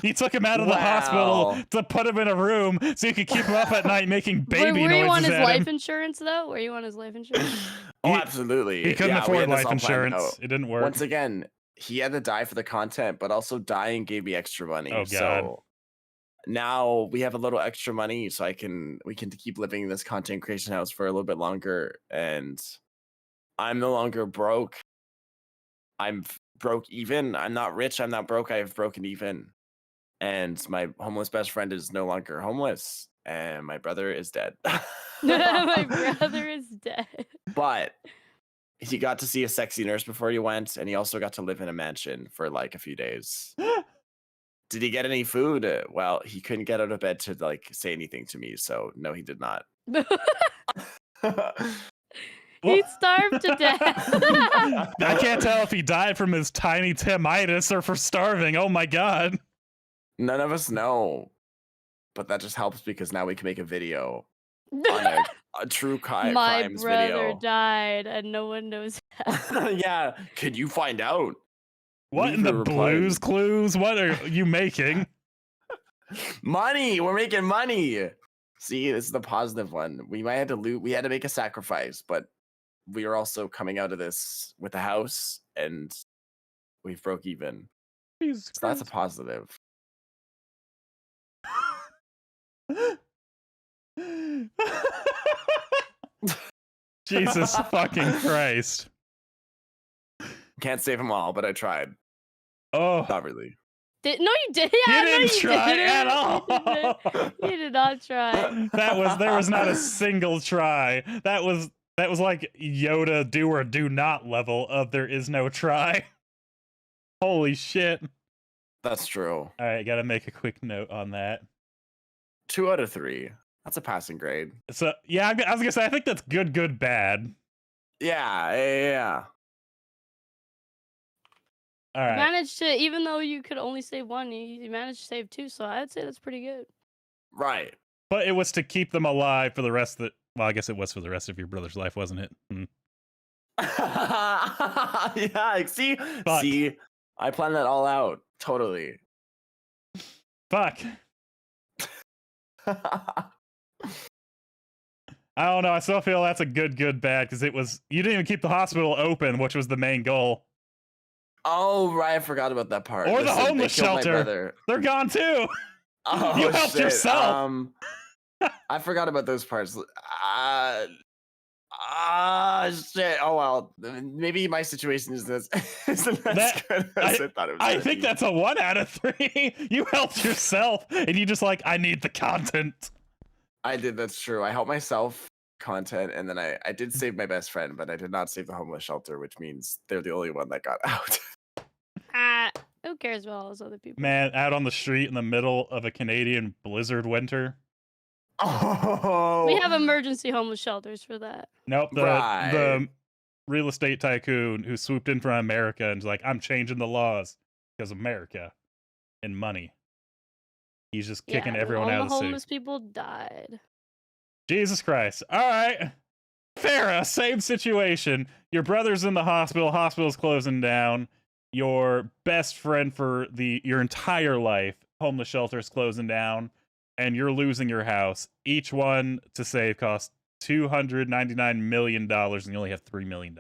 You took him out of the hospital Well. to put him in a room so you could keep him up at night making baby Were you on noises his at life him. insurance though? Were you on his life insurance? Oh, He- absolutely. He couldn't Yeah, we afford had this life all planned insurance. out. It didn't work. Once again, he had to die for the content, but also dying gave me extra money. Oh, God. So now we have a little extra money, so we can keep living in this content creation house for a little bit longer. And I'm no longer broke. I'm broke even. I'm not rich. I'm not broke. I have broken even. And my homeless best friend is no longer homeless. And my brother is dead. My brother is dead. But he got to see a sexy nurse before he went, and he also got to live in a mansion for like a few days. Did he get any food? Well, he couldn't get out of bed to like say anything to me, so no, he did not. He starved to death. I can't tell if he died from his tiny Timitis or for starving. Oh my God. None of us know, but that just helps because now we can make a video on a true My crimes brother video. died, and no one knows how. Yeah, could you find out? What Leave in the a reply. Blues Clues? What are you making? Money. We're making money. See, this is the positive one. We might have to loot. We had to make a sacrifice, but we are also coming out of this with a house, and we've broke even. Jesus So that's a Christ. positive. Jesus fucking Christ. Can't save them all, but I tried. Oh, Not really. No, you did. Yeah, you no, didn't you try didn't. at all. You did not try. There was not a single try. That was like Yoda do or do not level of there is no try. Holy shit. That's true. All right, gotta make a quick note on that. 2 out of 3. That's a passing grade. So yeah, I was gonna say I think that's good, bad. Yeah. All You right. managed to, even though you could only save one, you managed to save 2, so I'd say that's pretty good. Right. But it was to keep them alive for the rest of the. Well, I guess it was for the rest of your brother's life, wasn't it? Yeah. See, I planned that all out. Totally. Fuck. I don't know. I still feel that's a good, bad because it was. You didn't even keep the hospital open, which was the main goal. Oh, right. I forgot about that part. Or the Listen, homeless they killed my shelter. brother. They're gone too. Oh, You helped shit. yourself. I forgot about those parts. Shit. Oh well. Maybe my situation is this isn't as good as I thought it was. I think that's a 1 out of 3. You helped yourself, and you just like, I need the content. I did. That's true. I helped myself content, and then I did save my best friend, but I did not save the homeless shelter, which means they're the only one that got out. Who cares about all those other people? Man, out on the street in the middle of a Canadian blizzard winter. Oh, We have emergency homeless shelters for that. Nope, the Right. real estate tycoon who swooped in from America and was like, I'm changing the laws because America and money. He's just kicking everyone out of the All the city. homeless people died. Jesus Christ. All right. Farah, same situation. Your brother's in the hospital. Hospital's closing down. Your best friend for your entire life, homeless shelter's closing down, and you're losing your house. Each one to save costs $299 million, and you only have $3 million.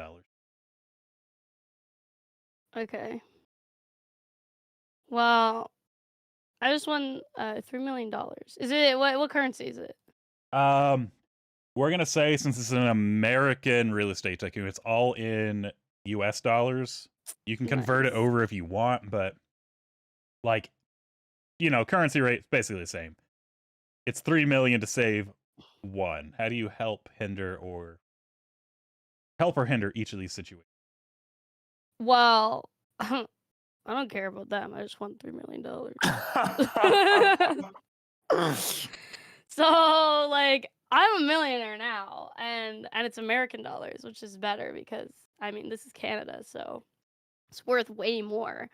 Okay. Well, I just won $3 million. Is it what currency is it? We're gonna say since it's an American real estate tycoon, it's all in US dollars. You can convert it Nice. over if you want, but like, currency rate's basically the same. It's 3 million to save 1. How do you help or hinder each of these situations? Well, I don't care about them. I just won $3 million. So, like, I'm a millionaire now, and it's American dollars, which is better because, I mean, this is Canada, so It's worth way more.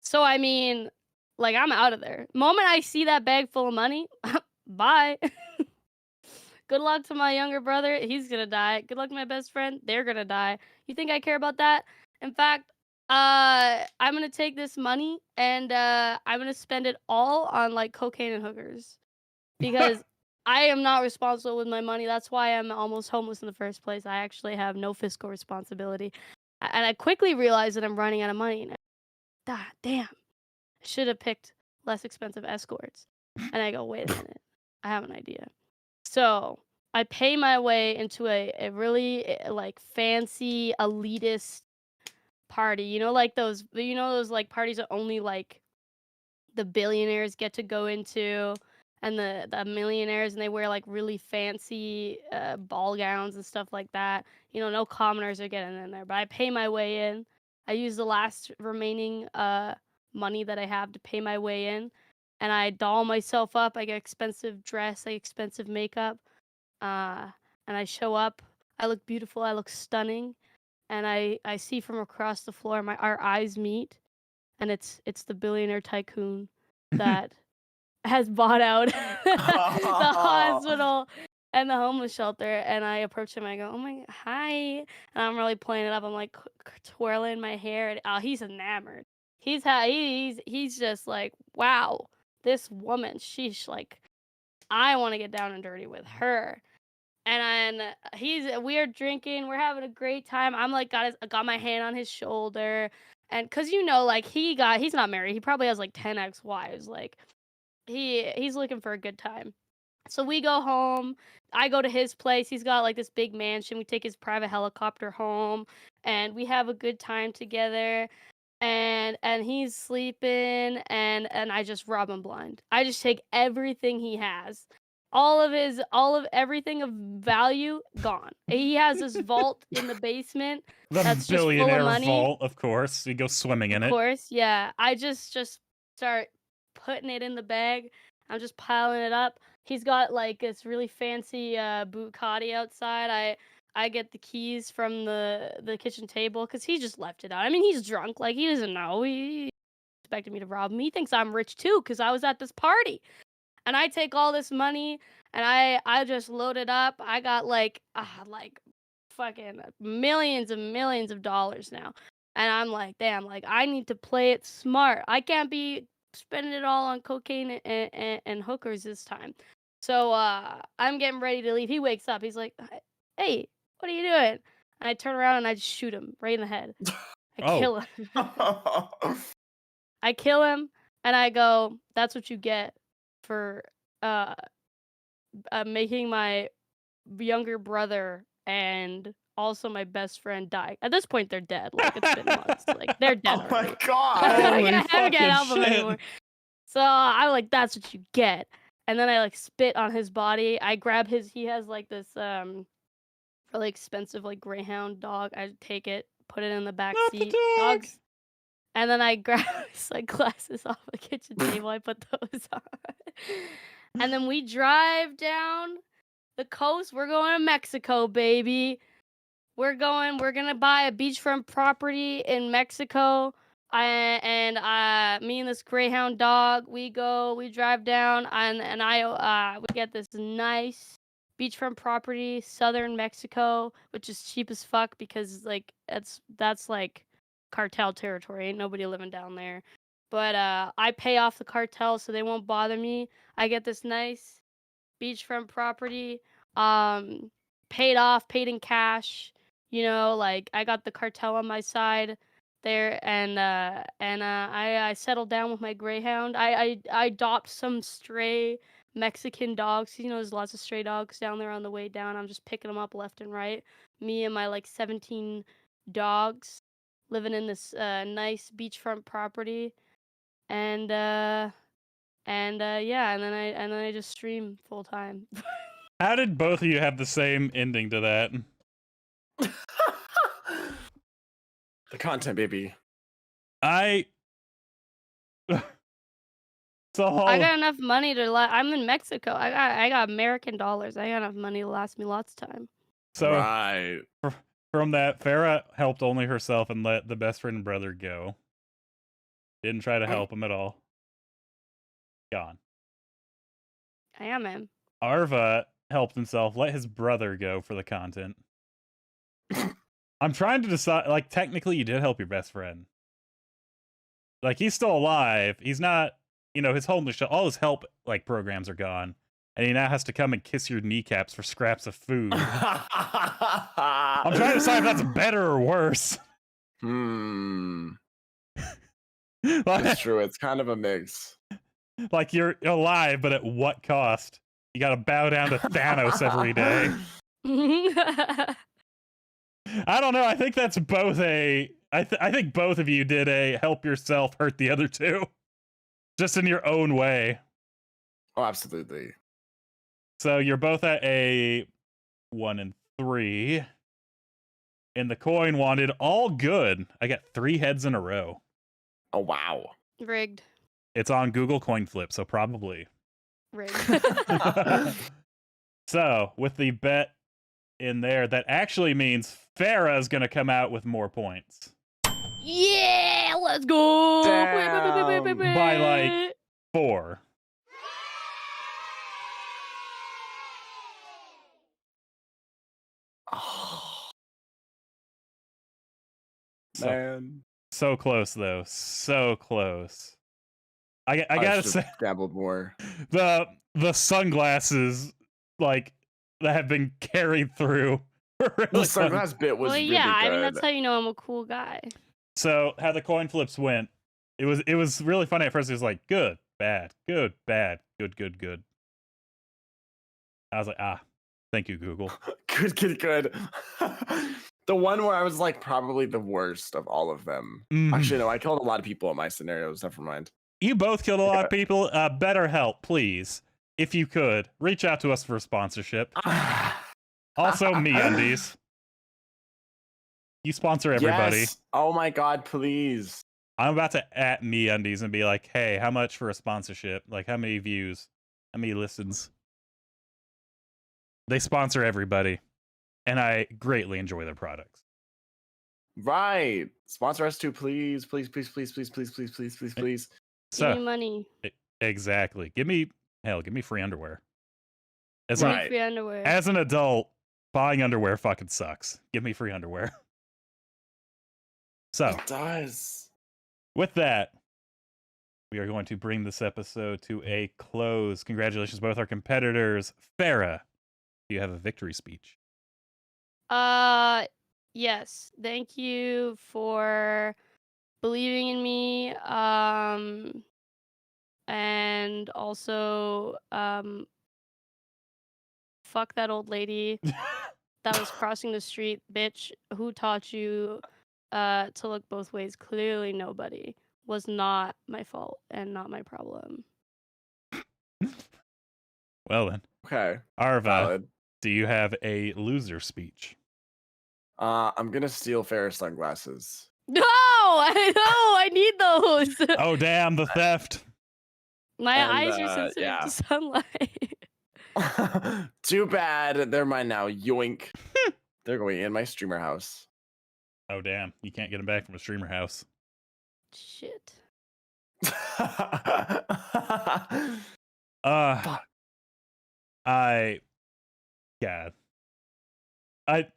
So I mean, like, I'm out of there. Moment I see that bag full of money, bye. Good luck to my younger brother. He's gonna die. Good luck to my best friend. They're gonna die. You think I care about that? In fact, I'm gonna take this money and I'm gonna spend it all on like cocaine and hookers because I am not responsible with my money. That's why I'm almost homeless in the first place. I actually have no fiscal responsibility, and I quickly realized that I'm running out of money. And damn, I should have picked less expensive escorts. And I go, wait a minute, I have an idea. So I pay my way into a really like fancy elitist party. Like those like parties that only like the billionaires get to go into and the millionaires, and they wear like really fancy ball gowns and stuff like that. No commoners are getting in there, but I pay my way in. I use the last remaining money that I have to pay my way in, and I doll myself up. I get expensive dress, like expensive makeup, and I show up. I look beautiful. I look stunning, and I see from across the floor, our eyes meet, and it's the billionaire tycoon that has bought out the hospital and the homeless shelter. And I approach him. I go, "Oh my, hi!" And I'm really playing it up. I'm like twirling my hair. And, he's enamored. He's just like, wow, this woman. She's like, I want to get down and dirty with her. And we are drinking, we're having a great time. I'm like got my hand on his shoulder, and cause like he's not married. He probably has like 10 ex-wives. Like he's looking for a good time. So we go home. I go to his place. He's got like this big mansion. We take his private helicopter home, and we have a good time together. And he's sleeping, and I just rob him blind. I just take everything he has. All of everything of value gone. He has this vault in the basement The that's just full of billionaire money. vault, of course. You go swimming in Of it. course, yeah. I just start putting it in the bag. I'm just piling it up. He's got like this really fancy Bugatti outside. I get the keys from the kitchen table because he just left it out. I mean, he's drunk. Like, he doesn't know. He expected me to rob him. He thinks I'm rich too because I was at this party. And I take all this money and I just load it up. I got like fucking millions and millions of dollars now. And I'm like, damn, like I need to play it smart. I can't be spending it all on cocaine and hookers this time. So I'm getting ready to leave. He wakes up. He's like, "Hey, what are you doing?" And I turn around and I just shoot him right in the head. I kill him. I kill him, and I go, "That's what you get for making my younger brother and also my best friend die." At this point, they're dead. Like, it's been months. Like, they're dead Oh already. my god! I Holy can't help fucking them shit. anymore. So I'm like, "That's what you get." And then I like spit on his body. I grab he has like this really expensive like greyhound dog. I take it, put it in the back Not the seat. dog. Dogs. And then I grab his like glasses off the kitchen table. I put those on. And then we drive down the coast. We're going to Mexico, baby. We're gonna buy a beachfront property in Mexico. Me and this greyhound dog, we drive down, and we get this nice beachfront property, southern Mexico, which is cheap as fuck because like that's like cartel territory. Ain't nobody living down there. But I pay off the cartel so they won't bother me. I get this nice beachfront property, paid paid in cash. Like I got the cartel on my side there, and I settled down with my greyhound. I adopt some stray Mexican dogs. There's lots of stray dogs down there on the way down. I'm just picking them up left and right. Me and my like 17 dogs living in this nice beachfront property, and yeah, and then I just stream full time. How did both of you have the same ending to that? The content, baby. I so I got enough money to I'm in Mexico. I got American dollars. I got enough money to last me lots of time. so Right. for from that, Farah helped only herself and let the best friend and brother go. Didn't try to help him at all. Gone. I am him. Arva helped himself, let his brother go for the content. I'm trying to decide, like, technically you did help your best friend. Like, he's still alive. He's not, you know, his homeless, all his help, like, programs are gone. And he now has to come and kiss your kneecaps for scraps of food. I'm trying to decide if that's better or worse. That's true. It's kind of a mix. Like, you're alive, but at what cost? You gotta bow down to Thanos every day. I don't know. I think that's both a... I think both of you did a help yourself, hurt the other two. Just in your own way. Oh, absolutely. So you're both at a 1 and 3. And the coin wanted all good. I got 3 heads in a row. Oh, wow. Rigged. It's on Google Coin Flip, so probably. Rigged. So, with the bet in there, that actually means Farah's going to come out with more points. Yeah, let's go. Damn. By, like, 4. Oh, So, man. so close, though. So close. I gotta should've say, gambled more. the sunglasses, like, that have been carried through. The Really sunglass bit was Well, really yeah, good. I mean that's how you know I'm a cool guy. So how the coin flips went, it was really funny at first. It was like good, bad, good, bad, good, good, good. I was like, thank you, Google. Good. The one where I was like probably the worst of all of them. Mhm. Actually, no, I killed a lot of people in my scenarios. Never mind. You both killed a lot of people. Better help, please. If you could, reach out to us for a sponsorship. Also, MeUndies. You sponsor everybody. Yes. Oh my god, please. I'm about to at MeUndies and be like, hey, how much for a sponsorship? Like, how many views? How many listens? They sponsor everybody, and I greatly enjoy their products. Right. Sponsor us too, please. Please. So, Give me money. exactly. Give me free underwear. As, Give an, me Right. free underwear. as an adult, buying underwear fucking sucks. Give me free underwear. So, It does. with that, we are going to bring this episode to a close. Congratulations, both our competitors. Farah, do you have a victory speech? Yes. Thank you for believing in me. And also, fuck that old lady that was crossing the street, bitch. Who taught you to look both ways? Clearly nobody. Was not my fault and not my problem. Well then, Okay. Arva, Valid. do you have a loser speech? I'm gonna steal Ferris sunglasses. No, I know. I need those. Oh damn, the theft! My And, eyes are sensitive yeah. to sunlight. Too bad. They're mine now. Yoink. They're going in my streamer house. Oh damn, you can't get them back from a streamer house. Shit.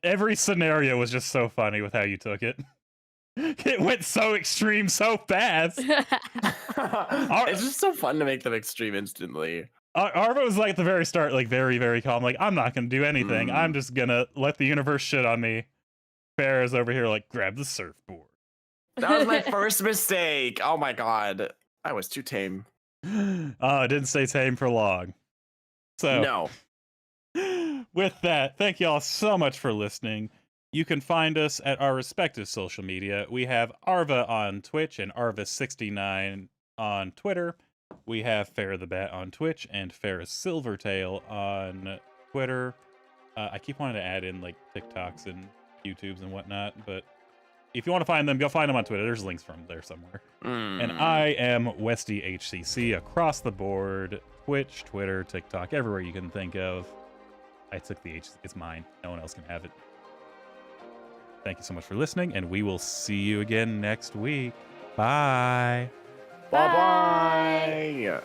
Every scenario was just so funny with how you took it. It went so extreme so fast. It's just so fun to make them extreme instantly. Arva was like at the very start, like very, very calm. Like, I'm not gonna do anything. I'm just gonna let the universe shit on me. Farrah's over here like, grab the surfboard. That was my first mistake. Oh my god. I was too tame. Oh, it didn't stay tame for long. So No. with that, thank you all so much for listening. You can find us at our respective social media. We have Arva on Twitch and Arva69 on Twitter. We have Farrah the Bat on Twitch and Farrah Silvertail on Twitter. I keep wanting to add in like TikToks and YouTubes and whatnot, but if you want to find them, go find them on Twitter. There's links from there somewhere. And I am Westy HCC across the board. Twitch, Twitter, TikTok, everywhere you can think of. I took the H. It's mine. No one else can have it. Thank you so much for listening, and we will see you again next week. Bye. Bye bye.